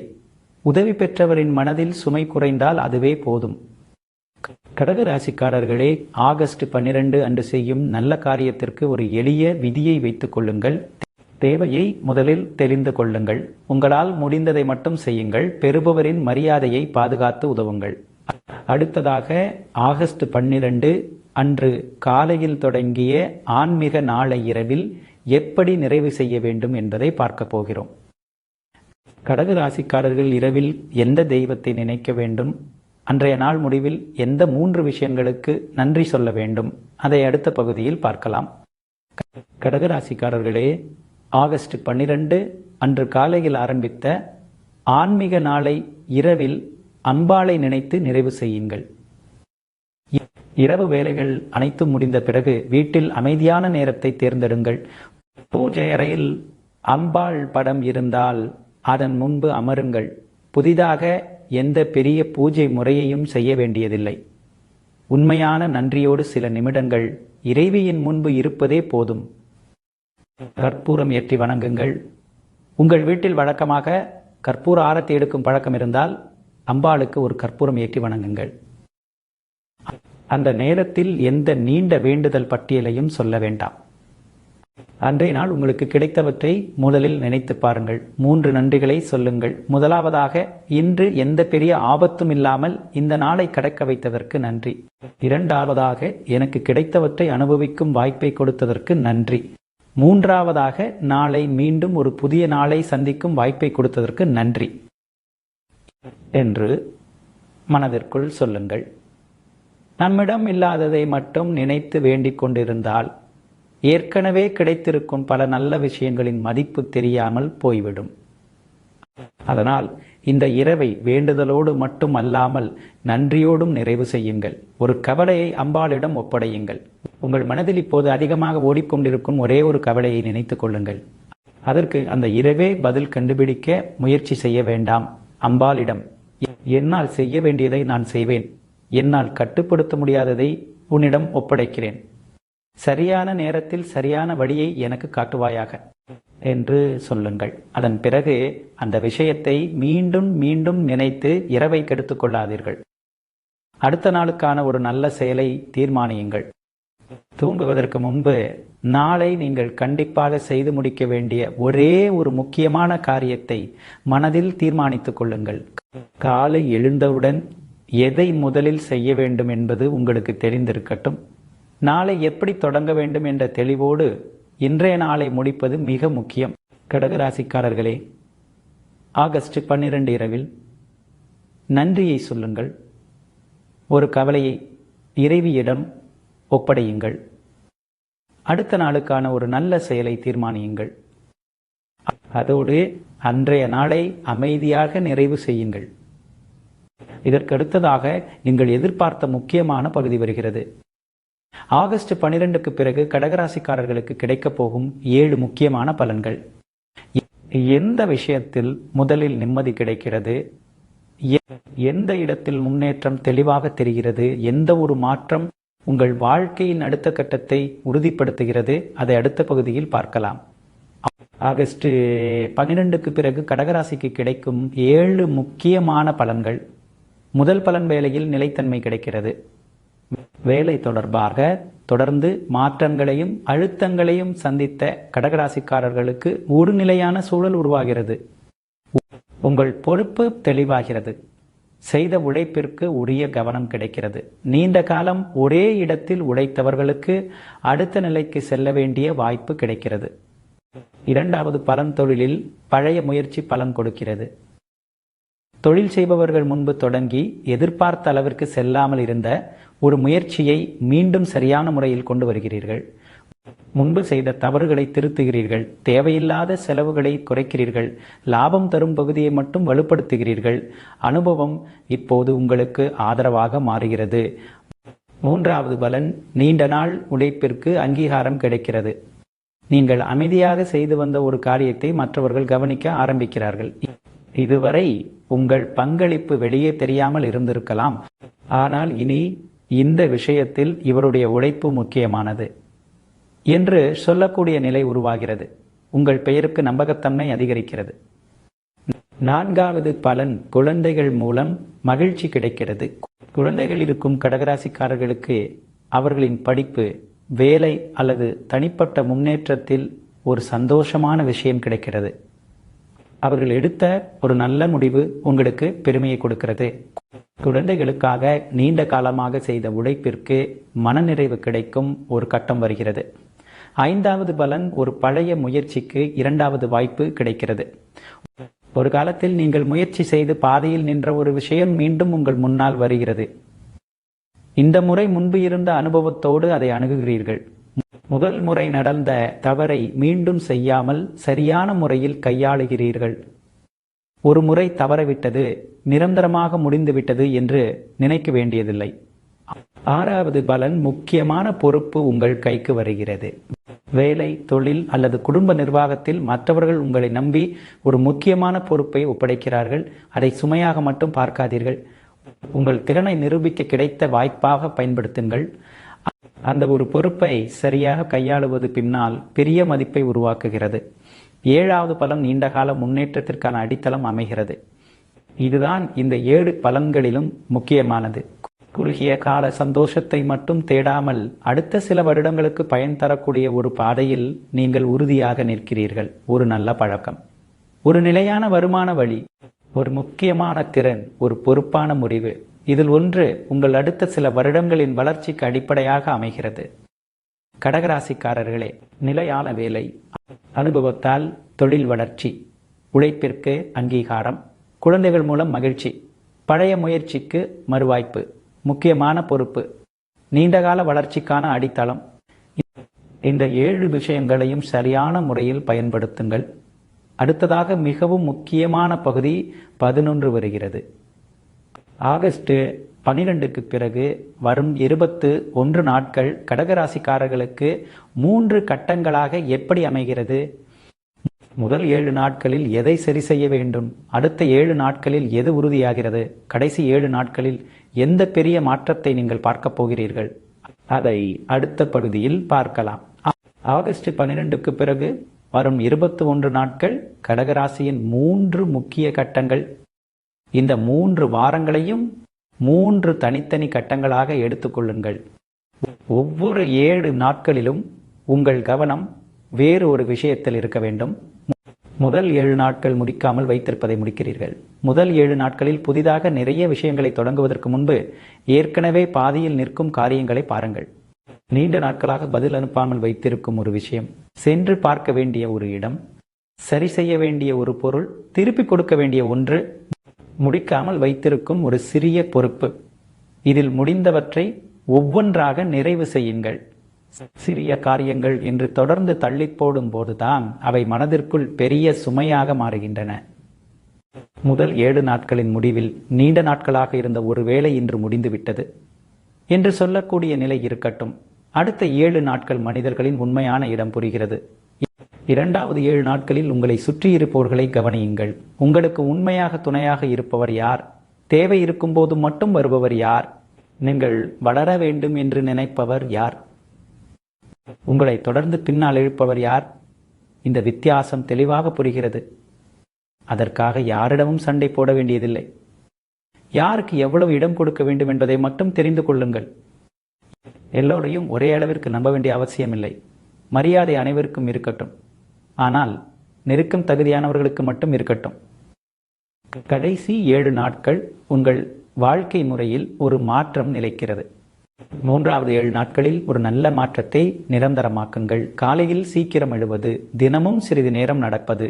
உதவி பெற்றவரின் மனதில் சுமை குறைந்தால் அதுவே போதும். கடகராசிக்காரர்களே, ஆகஸ்ட் 12 அன்று செய்யும் நல்ல காரியத்திற்கு ஒரு எளிய விதியை வைத்துக் கொள்ளுங்கள். தேவையை முதலில் தெரிந்து கொள்ளுங்கள். உங்களால் முடிந்ததை மட்டும் செய்யுங்கள். பெறுபவரின் மரியாதையை பாதுகாத்து உதவுங்கள். அடுத்ததாக, ஆகஸ்ட் 12 அன்று காலையில் தொடங்கிய ஆன்மீக நாளை இரவில் எப்படி நிறைவு செய்ய வேண்டும் என்பதை பார்க்க போகிறோம். கடகராசிக்காரர்கள் இரவில் எந்த தெய்வத்தை நினைக்க வேண்டும், அன்றைய நாள் முடிவில் எந்த 3 விஷயங்களுக்கு நன்றி சொல்ல வேண்டும், அதை அடுத்த பகுதியில் பார்க்கலாம். கடகராசிக்காரர்களே, ஆகஸ்ட் 12 அன்று காலையில் ஆரம்பித்த ஆன்மீக நாளை இரவில் அம்பாளை நினைத்து நிறைவு செய்யுங்கள். இரவு வேலைகள் அனைத்தும் முடிந்த பிறகு வீட்டில் அமைதியான நேரத்தை தேர்ந்தெடுங்கள். பூஜை அறையில் அம்பாள் படம் இருந்தால் அதன் முன்பு அமருங்கள். புதிதாக எந்த பெரிய பூஜை முறையையும் செய்ய வேண்டியதில்லை. உண்மையான நன்றியோடு சில நிமிடங்கள் இறைவியின் முன்பு இருப்பதே போதும். கற்பூரம் ஏற்றி வணங்குங்கள். உங்கள் வீட்டில் வழக்கமாக கற்பூர ஆரத்தி எடுக்கும் பழக்கம் இருந்தால் அம்பாளுக்கு ஒரு கற்பூரம் ஏற்றி வணங்குங்கள். அந்த நேரத்தில் எந்த நீண்ட வேண்டுதல் பட்டியலையும் சொல்ல வேண்டாம். அன்றைய நாள் உங்களுக்கு கிடைத்தவற்றை முதலில் நினைத்து பாருங்கள். 3 நன்றிகளை சொல்லுங்கள். முதலாவதாக, இன்று எந்த பெரிய ஆபத்தும் இல்லாமல் இந்த நாளை கடக்க வைத்ததற்கு நன்றி. இரண்டாவதாக, எனக்கு கிடைத்தவற்றை அனுபவிக்கும் வாய்ப்பை கொடுத்ததற்கு நன்றி. மூன்றாவதாக, நாளை மீண்டும் ஒரு புதிய நாளை சந்திக்கும் வாய்ப்பை கொடுத்ததற்கு நன்றி என்று மனதிற்குள் சொல்லுங்கள். நம்மிடம் இல்லாததை மட்டும் நினைத்து வேண்டிக் கொண்டிருந்தால் ஏற்கனவே கிடைத்திருக்கும் பல நல்ல விஷயங்களின் மதிப்பு தெரியாமல் போய்விடும். அதனால் இந்த இரவை வேண்டுதலோடு மட்டும் அல்லாமல் நன்றியோடும் நிறைவு செய்யுங்கள். ஒரு கவலையை அம்பாளிடம் ஒப்படையுங்கள். உங்கள் மனதில் இப்போது அதிகமாக ஓடிக்கொண்டிருக்கும் ஒரே ஒரு கவலையை நினைத்துக் கொள்ளுங்கள். அதற்கு அந்த இரவே பதில் கண்டுபிடிக்க முயற்சி செய்ய வேண்டாம். அம்பாளிடம், என்னால் செய்ய வேண்டியதை நான் செய்வேன், என்னால் கட்டுப்படுத்த முடியாததை உன்னிடம் ஒப்படைக்கிறேன், சரியான நேரத்தில் சரியான வழியை எனக்கு காட்டுவாயாக என்று சொல்லுங்கள். அதன் பிறகு அந்த விஷயத்தை மீண்டும் மீண்டும் நினைத்து இரவை கெடுத்துக் கொள்ளாதீர்கள். அடுத்த நாளுக்கான ஒரு நல்ல செயலை தீர்மானியுங்கள். தூங்குவதற்கு முன்பு நாளை நீங்கள் கண்டிப்பாக செய்து முடிக்க வேண்டிய ஒரே ஒரு முக்கியமான காரியத்தை மனதில் தீர்மானித்துக் கொள்ளுங்கள். காலை எழுந்தவுடன் எதை முதலில் செய்ய வேண்டும் என்பது உங்களுக்கு தெரிந்திருக்கட்டும். நாளை எப்படி தொடங்க வேண்டும் என்ற தெளிவோடு இன்றைய நாளை முடிப்பது மிக முக்கியம். கடகராசிக்காரர்களே, ஆகஸ்ட் 12 இரவில் நன்றியை சொல்லுங்கள். ஒரு கவலையை இறைவியிடம் ஒப்படையுங்கள். அடுத்த நாளுக்கான ஒரு நல்ல செயலை தீர்மானியுங்கள். அதோடு அன்றைய நாளை அமைதியாக நிறைவு செய்யுங்கள். இதற்கடுத்ததாக நீங்கள் எதிர்பார்த்த முக்கியமான பகுதி வருகிறது. ஆகஸ்ட் 12க்கு பிறகு கடகராசிக்காரர்களுக்கு கிடைக்கப் போகும் 7 முக்கியமான பலன்கள். எந்த விஷயத்தில் முதலில் நிம்மதி கிடைக்கிறது, எந்த இடத்தில் முன்னேற்றம் தெளிவாக தெரிகிறது, எந்த ஒரு மாற்றம் உங்கள் வாழ்க்கையின் அடுத்த கட்டத்தை உறுதிப்படுத்துகிறது, அதை அடுத்த பகுதியில் பார்க்கலாம். ஆகஸ்ட் 12க்கு பிறகு கடகராசிக்கு கிடைக்கும் 7 முக்கியமான பலன்கள். முதல் பலன், வேலையில் நிலைத்தன்மை கிடைக்கிறது. வேலை தொடர்பாக தொடர்ந்து மாற்றங்களையும் அழுத்தங்களையும் சந்தித்த கடகராசிக்காரர்களுக்கு ஒரு நிலையான சூழல் உருவாகிறது. உங்கள் பொறுப்பு தெளிவாகிறது. செய்த உழைப்பிற்கு உரிய கவனம் கிடைக்கிறது. நீண்ட காலம் ஒரே இடத்தில் உழைத்தவர்களுக்கு அடுத்த நிலைக்கு செல்ல வேண்டிய வாய்ப்பு கிடைக்கிறது. இரண்டாவது பலன், தொழிலில் பழைய முயற்சி பலன் கொடுக்கிறது. தொழில் செய்பவர்கள் முன்பு தொடங்கி எதிர்பார்த்த அளவிற்கு செல்லாமல் இருந்த ஒரு முயற்சியை மீண்டும் சரியான முறையில் கொண்டு வருகிறீர்கள். முன்பு செய்த தவறுகளை திருத்துகிறீர்கள், தேவையில்லாத செலவுகளை குறைக்கிறீர்கள், லாபம் தரும் பகுதியை மட்டும் வலுப்படுத்துகிறீர்கள். அனுபவம் இப்போது உங்களுக்கு ஆதரவாக மாறுகிறது. மூன்றாவது பலன், நீண்ட நாள் உழைப்பிற்கு அங்கீகாரம் கிடைக்கிறது. நீங்கள் அமைதியாக செய்து வந்த ஒரு காரியத்தை மற்றவர்கள் கவனிக்க ஆரம்பிக்கிறார்கள். இதுவரை உங்கள் பங்களிப்பு வெளியே தெரியாமல் இருந்திருக்கலாம், ஆனால் இனி இந்த விஷயத்தில் இவருடைய உழைப்பு முக்கியமானது என்று சொல்லக்கூடிய நிலை உருவாகிறது. உங்கள் பெயருக்கு நம்பகத்தன்மை அதிகரிக்கிறது. நான்காவது பலன், குழந்தைகள் மூலம் மகிழ்ச்சி கிடைக்கிறது. குழந்தைகள் இருக்கும் கடகராசிக்காரர்களுக்கு அவர்களின் படிப்பு, வேலை அல்லது தனிப்பட்ட முன்னேற்றத்தில் ஒரு சந்தோஷமான விஷயம் கிடைக்கிறது. அவர்கள் எடுத்த ஒரு நல்ல முடிவு உங்களுக்கு பெருமையை கொடுக்கிறது. குழந்தைகளுக்காக நீண்ட காலமாக செய்த உழைப்பிற்கு மனநிறைவு கிடைக்கும் ஒரு கட்டம் வருகிறது. ஐந்தாவது பலன், ஒரு பழைய முயற்சிக்கு இரண்டாவது வாய்ப்பு கிடைக்கிறது. ஒரு காலத்தில் நீங்கள் முயற்சி செய்து பாதையில் நின்ற ஒரு விஷயம் மீண்டும் உங்கள் முன்னால் வருகிறது. இந்த முறை முன்பு இருந்த அனுபவத்தோடு அதை அணுகுகிறீர்கள். முதல் முறை நடந்த தவறை மீண்டும் செய்யாமல் சரியான முறையில் கையாளுகிறீர்கள். ஒரு முறை தவறவிட்டது, நிரந்தரமாக முடிந்துவிட்டது என்று நினைக்க வேண்டியதில்லை. ஆறாவது பலன், முக்கியமான பொறுப்பு உங்கள் கைக்கு வருகிறது. வேலை, தொழில் அல்லது குடும்ப நிர்வாகத்தில் மற்றவர்கள் உங்களை நம்பி ஒரு முக்கியமான பொறுப்பை ஒப்படைக்கிறார்கள். அதை சுமையாக மட்டும் பார்க்காதீர்கள். உங்கள் திறனை நிரூபிக்க கிடைத்த வாய்ப்பாக பயன்படுத்துங்கள். அந்த ஒரு பொறுப்பை சரியாக கையாளுவது பின்னால் பெரிய மதிப்பை உருவாக்குகிறது. ஏழாவது பலன், நீண்டகால முன்னேற்றத்திற்கான அடித்தளம் அமைகிறது. இதுதான் இந்த 7 பலன்களிலும் முக்கியமானது. குறுகிய கால சந்தோஷத்தை மட்டும் தேடாமல் அடுத்த சில வருடங்களுக்கு பயன் தரக்கூடிய ஒரு பாதையில் நீங்கள் உறுதியாக நிற்கிறீர்கள். ஒரு நல்ல பழக்கம், ஒரு நிலையான வருமான வழி, ஒரு முக்கியமான திறன், ஒரு பொறுப்பான முடிவு, இதில் ஒன்று உங்கள் அடுத்த சில வருடங்களின் வளர்ச்சிக்கு அடிப்படையாக அமைகிறது. கடகராசிக்காரர்களே, நிலையான வேலை, அனுபவத்தால் தொழில் வளர்ச்சி, உழைப்பிற்கு அங்கீகாரம், குழந்தைகள் மூலம் மகிழ்ச்சி, பழைய முயற்சிக்கு மறுவாய்ப்பு, முக்கியமான பொறுப்பு, நீண்டகால வளர்ச்சிக்கான அடித்தளம். இந்த 7 விஷயங்களையும் சரியான முறையில் பயன்படுத்துங்கள். அடுத்ததாக மிகவும் முக்கியமான பகுதி 11 வருகிறது. ஆகஸ்ட் 12க்கு பிறகு வரும் 21 நாட்கள் கடகராசிக்காரர்களுக்கு 3 கட்டங்களாக எப்படி அமைகிறது? முதல் 7 நாட்களில் எதை சரி செய்ய வேண்டும், அடுத்த 7 நாட்களில் எது உறுதியாகிறது, கடைசி 7 நாட்களில் எந்த பெரிய மாற்றத்தை நீங்கள் பார்க்க போகிறீர்கள், அதை அடுத்த பகுதியில் பார்க்கலாம். ஆகஸ்ட் 12க்கு பிறகு வரும் 21 நாட்கள் கடகராசியின் 3 முக்கிய கட்டங்கள். இந்த 3 வாரங்களையும் 3 தனித்தனி கட்டங்களாக எடுத்துக்கொள்ளுங்கள். ஒவ்வொரு 7 நாட்களிலும் உங்கள் கவனம் வேறு ஒரு விஷயத்தில் இருக்க வேண்டும். முதல் 7 நாட்கள் முடிக்காமல் வைத்திருப்பதை முடிக்கிறீர்கள். முதல் 7 நாட்களில் புதிதாக நிறைய விஷயங்களை தொடங்குவதற்கு முன்பு ஏற்கனவே பாதியில் நிற்கும் காரியங்களை பாருங்கள். நீண்ட நாட்களாக பதில் அனுப்பாமல் வைத்திருக்கும் ஒரு விஷயம், சென்று பார்க்க வேண்டிய ஒரு இடம், சரி செய்ய வேண்டிய ஒரு பொருள், திருப்பி கொடுக்க வேண்டிய ஒன்று, முடிக்காமல் வைத்திருக்கும் ஒரு சிறிய பொறுப்பு. இதில் முடிந்தவற்றை ஒவ்வொன்றாக நிறைவு செய்யுங்கள். சிறிய காரியங்கள் என்று தொடர்ந்து தள்ளி போடும் போதுதான் அவை மனதிற்குள் பெரிய சுமையாக மாறுகின்றன. முதல் 7 நாட்களின் முடிவில் நீண்ட நாட்களாக இருந்த ஒரு வேலை இன்று முடிந்துவிட்டது என்று சொல்லக்கூடிய நிலை இருக்கட்டும். அடுத்த 7 நாட்கள் மனிதர்களின் உண்மையான இடம் புரிகிறது. இரண்டாவது 7 நாட்களில் உங்களை சுற்றி இருப்பவர்களை கவனியுங்கள். உங்களுக்கு உண்மையாக துணையாக இருப்பவர் யார்? தேவை இருக்கும் போது மட்டும் வருபவர் யார்? நீங்கள் வளர வேண்டும் என்று நினைப்பவர் யார்? உங்களை தொடர்ந்து பின்னால் இழுப்பவர் யார்? இந்த வித்தியாசம் தெளிவாக புரிகிறது. அதற்காக யாரிடமும் சண்டை போட வேண்டியதில்லை. யாருக்கு எவ்வளவு இடம் கொடுக்க வேண்டும் என்பதை மட்டும் தெரிந்து கொள்ளுங்கள். எல்லோரையும் ஒரே அளவிற்கு நம்ப வேண்டிய அவசியமில்லை. மரியாதை அனைவருக்கும் இருக்கட்டும், ஆனால் நெருக்கம் தகுதியானவர்களுக்கு மட்டும் இருக்கட்டும். கடைசி 7 நாட்கள் உங்கள் வாழ்க்கை முறையில் ஒரு மாற்றம் நிலைக்கிறது. மூன்றாவது 7 நாட்களில் ஒரு நல்ல மாற்றத்தை நிரந்தரமாக்குங்கள். காலையில் சீக்கிரம் எழுவது, தினமும் சிறிது நேரம் நடப்பது,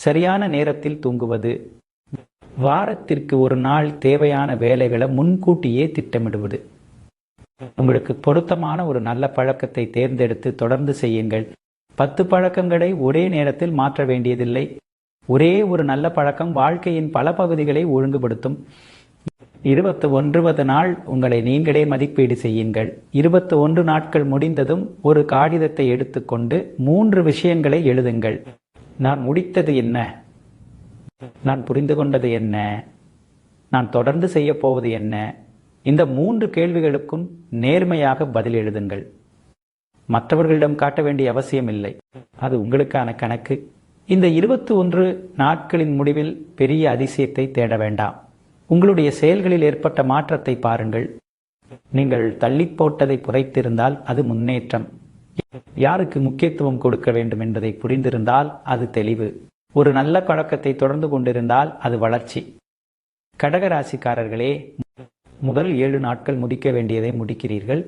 சரியான நேரத்தில் தூங்குவது, வாரத்திற்கு ஒரு நாள் தேவையான வேலைகளை முன்கூட்டியே திட்டமிடுவது. உங்களுக்கு பொருத்தமான ஒரு நல்ல பழக்கத்தை தேர்ந்தெடுத்து தொடர்ந்து செய்யுங்கள். 10 பழக்கங்களை ஒரே நேரத்தில் மாற்ற வேண்டியதில்லை. ஒரே ஒரு நல்ல பழக்கம் வாழ்க்கையின் பல பகுதிகளை ஒழுங்குபடுத்தும். 21வது நாள் உங்களை நீங்களே மதிப்பீடு செய்யுங்கள். 21 நாட்கள் முடிந்ததும் ஒரு காகிதத்தை எடுத்துக்கொண்டு 3 விஷயங்களை எழுதுங்கள். நான் முடித்தது என்ன? நான் புரிந்து கொண்டது என்ன? நான் தொடர்ந்து செய்ய போவது என்ன? இந்த 3 கேள்விகளுக்கும் நேர்மையாக பதில் எழுதுங்கள். மற்றவர்களிடம் காட்ட வேண்டிய அவசியம் இல்லை. அது உங்களுக்கான கணக்கு. இந்த 21 நாட்களின் முடிவில் பெரிய அதிசயத்தை தேட வேண்டாம். உங்களுடைய செயல்களில் ஏற்பட்ட மாற்றத்தை பாருங்கள். நீங்கள் தள்ளி போட்டதை புதைத்திருந்தால் அது முன்னேற்றம். யாருக்கு முக்கியத்துவம் கொடுக்க வேண்டும் என்பதை புரிந்திருந்தால் அது தெளிவு. ஒரு நல்ல பழக்கத்தை தொடர்ந்து கொண்டிருந்தால் அது வளர்ச்சி. கடகராசிக்காரர்களே, முதல் 7 நாட்கள் முடிக்க வேண்டியதை முடிக்கிறீர்கள்.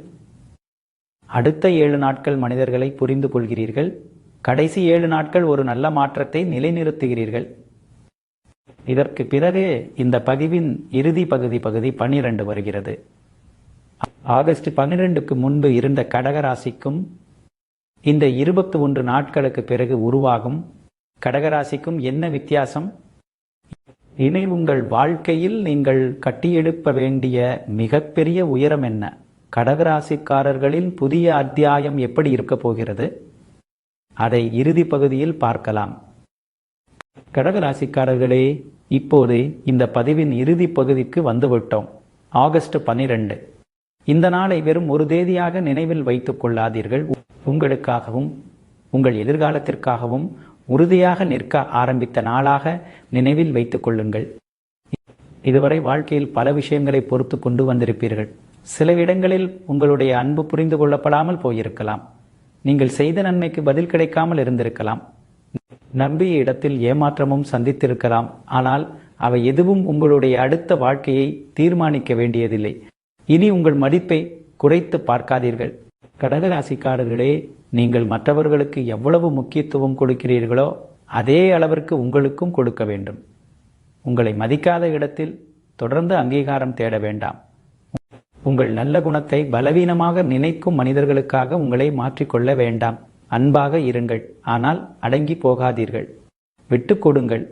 அடுத்த 7 நாட்கள் மனிதர்களை புரிந்து கொள்கிறீர்கள். கடைசி 7 நாட்கள் ஒரு நல்ல மாற்றத்தை நிலைநிறுத்துகிறீர்கள். இதற்கு பிறகு இந்த பதிவின் இறுதி பகுதி 12 வருகிறது. ஆகஸ்ட் 12க்கு முன்பு இருந்த கடகராசிக்கும் இந்த 21 நாட்களுக்கு பிறகு உருவாகும் கடகராசிக்கும் என்ன வித்தியாசம்? இனி உங்கள் வாழ்க்கையில் நீங்கள் கட்டியெழுப்ப வேண்டிய மிகப்பெரிய உயரம் என்ன? கடகராசிக்காரர்களின் புதிய அத்தியாயம் எப்படி இருக்க போகிறது? அதை இறுதி பகுதியில் பார்க்கலாம். கடகராசிக்காரர்களே, இப்போது இந்த பதிவின் இறுதி பகுதிக்கு வந்துவிட்டோம். ஆகஸ்ட் 12. இந்த நாளை வெறும் ஒரு தேதியாக நினைவில் வைத்துக் கொள்ளாதீர்கள். உங்களுக்காகவும் உங்கள் எதிர்காலத்திற்காகவும் உறுதியாக நிற்க ஆரம்பித்த நாளாக நினைவில் வைத்துக் கொள்ளுங்கள். இதுவரை வாழ்க்கையில் பல விஷயங்களை பொறுத்து கொண்டு வந்திருப்பீர்கள். சில இடங்களில் உங்களுடைய அன்பு புரிந்து கொள்ளப்படாமல் போயிருக்கலாம். நீங்கள் செய்த நன்மைக்கு பதில் கிடைக்காமல் இருந்திருக்கலாம். நம்பிய இடத்தில் ஏமாற்றமும் சந்தித்திருக்கலாம். ஆனால் அவை எதுவும் உங்களுடைய அடுத்த வாழ்க்கையை தீர்மானிக்க வேண்டியதில்லை. இனி உங்கள் மதிப்பை குறைத்து பார்க்காதீர்கள். கடகராசிக்காரர்களே, நீங்கள் மற்றவர்களுக்கு எவ்வளவு முக்கியத்துவம் கொடுக்கிறீர்களோ அதே அளவிற்கு உங்களுக்கும் கொடுக்க வேண்டும். உங்களை மதிக்காத இடத்தில் தொடர்ந்து அங்கீகாரம் தேட வேண்டாம். உங்கள் நல்ல குணத்தை பலவீனமாக நினைக்கும் மனிதர்களுக்காக உங்களை மாற்றிக்கொள்ள வேண்டாம். அன்பாக இருங்கள், ஆனால் அடங்கி போகாதீர்கள். விட்டு கொடுங்கள்,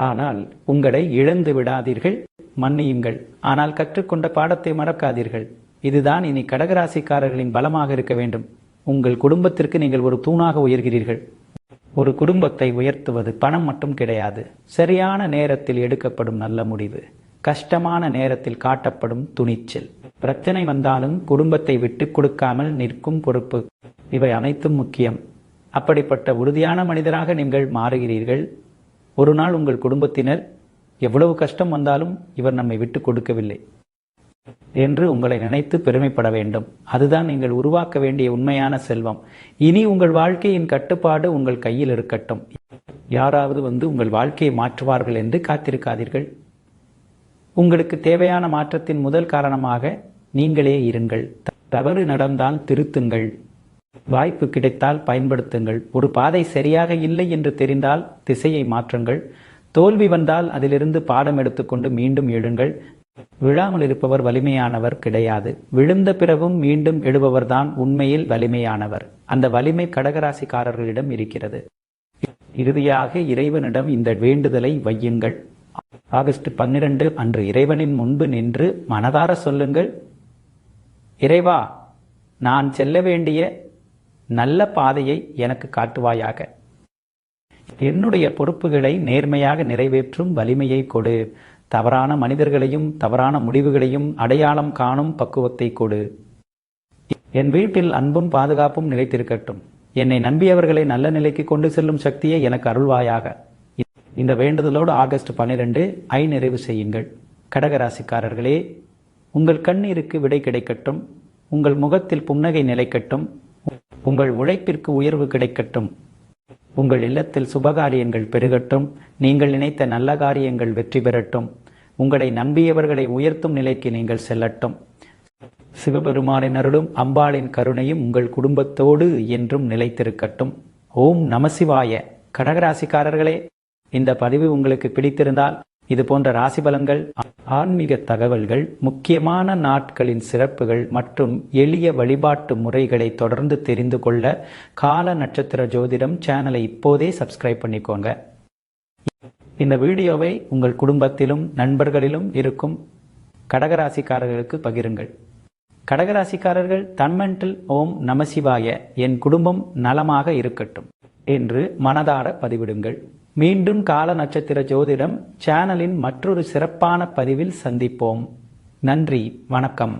ஆனால் உங்களை இழந்து விடாதீர்கள். மன்னியுங்கள், ஆனால் கற்றுக்கொண்ட பாடத்தை மறக்காதீர்கள். இதுதான் இனி கடகராசிக்காரர்களின் பலமாக இருக்க வேண்டும். உங்கள் குடும்பத்திற்கு நீங்கள் ஒரு தூணாக உயர்கிறீர்கள். ஒரு குடும்பத்தை உயர்த்துவது பணம் மட்டும் கிடையாது. சரியான நேரத்தில் எடுக்கப்படும் நல்ல முடிவு, கஷ்டமான நேரத்தில் காட்டப்படும் துணிச்சல், பிரச்சனை வந்தாலும் குடும்பத்தை விட்டு கொடுக்காமல் நிற்கும் பொறுப்பு, இவை அனைத்தும் முக்கியம். அப்படிப்பட்ட உறுதியான மனிதராக நீங்கள் மாறுகிறீர்கள். ஒரு நாள் உங்கள் குடும்பத்தினர் எவ்வளவு கஷ்டம் வந்தாலும் இவர் நம்மை விட்டு கொடுக்கவில்லை என்று உங்களை நினைத்து பெருமைப்பட வேண்டும். அதுதான் நீங்கள் உருவாக்க வேண்டிய உண்மையான செல்வம். இனி உங்கள் வாழ்க்கையின் கட்டுப்பாடு உங்கள் கையில் இருக்கட்டும். யாராவது வந்து உங்கள் வாழ்க்கையை மாற்றுவார்கள் என்று காத்திருக்காதீர்கள். உங்களுக்கு தேவையான மாற்றத்தின் முதல் காரணமாக நீங்களே இருங்கள். தவறு நடந்தால் திருத்துங்கள். வாய்ப்பு கிடைத்தால் பயன்படுத்துங்கள். ஒரு பாதை சரியாக இல்லை என்று தெரிந்தால் திசையை மாற்றுங்கள். தோல்வி வந்தால் அதிலிருந்து பாடம் எடுத்துக்கொண்டு மீண்டும் எழுங்கள். விழாமல் இருப்பவர் வலிமையானவர் கிடையாது. விழுந்த பிறகும் மீண்டும் எழுபவர்தான் உண்மையில் வலிமையானவர். அந்த வலிமை கடகராசிக்காரர்களிடம் இருக்கிறது. இறுதியாக இறைவனிடம் இந்த வேண்டுதலை வையுங்கள். ஆகஸ்ட் 12 அன்று இறைவனின் முன்பு நின்று மனதார சொல்லுங்கள், இறைவா, நான் செல்ல வேண்டிய நல்ல பாதையை எனக்கு காட்டுவாயாக. என்னுடைய பொறுப்புகளை நேர்மையாக நிறைவேற்றும் வலிமையை கொடு. தவறான மனிதர்களையும் தவறான முடிவுகளையும் அடையாளம் காணும் பக்குவத்தை கொடு. என் வீட்டில் அன்பும் பாதுகாப்பும் நிலைத்திருக்கட்டும். என்னை நம்பியவர்களை நல்ல நிலைக்கு கொண்டு செல்லும் சக்தியை எனக்கு அருள்வாயாக. இந்த வேண்டுதலோடு ஆகஸ்ட் 12 நிறைவு செய்யுங்கள். கடகராசிக்காரர்களே, உங்கள் கண்ணீருக்கு விடை கிடைக்கட்டும். உங்கள் முகத்தில் புன்னகை நிலைக்கட்டும். உங்கள் உழைப்பிற்கு உயர்வு கிடைக்கட்டும். உங்கள் இல்லத்தில் சுபகாரியங்கள் பெருகட்டும். நீங்கள் நினைத்த நல்ல காரியங்கள் வெற்றி பெறட்டும். உங்களை நம்பியவர்களை உயர்த்தும் நிலைக்கு நீங்கள் செல்லட்டும். சிவபெருமானின் அருளும் அம்பாளின் கருணையும் உங்கள் குடும்பத்தோடு என்றும் நிலைத்திருக்கட்டும். ஓம் நமசிவாய. கடகராசிக்காரர்களே, இந்த பதிவு உங்களுக்கு பிடித்திருந்தால் இது போன்ற ராசி பலன்கள், ஆன்மீக தகவல்கள், முக்கியமான நாட்களின் சிறப்புகள் மற்றும் எளிய வழிபாட்டு முறைகளை தொடர்ந்து தெரிந்து கொள்ள கால நட்சத்திர ஜோதிடம் சேனலை இப்போதே சப்ஸ்கிரைப் பண்ணிக்கோங்க. இந்த வீடியோவை உங்கள் குடும்பத்திலும் நண்பர்களிலும் இருக்கும் கடகராசிக்காரர்களுக்கு பகிருங்கள். கடகராசிக்காரர்கள் தன்மென்றில் ஓம் நமசிவாய, என் குடும்பம் நலமாக இருக்கட்டும் என்று மனதார பதிவிடுங்கள். மீண்டும் கால நட்சத்திர ஜோதிடம் சேனலின் மற்றொரு சிறப்பான பதிவில் சந்திப்போம். நன்றி, வணக்கம்.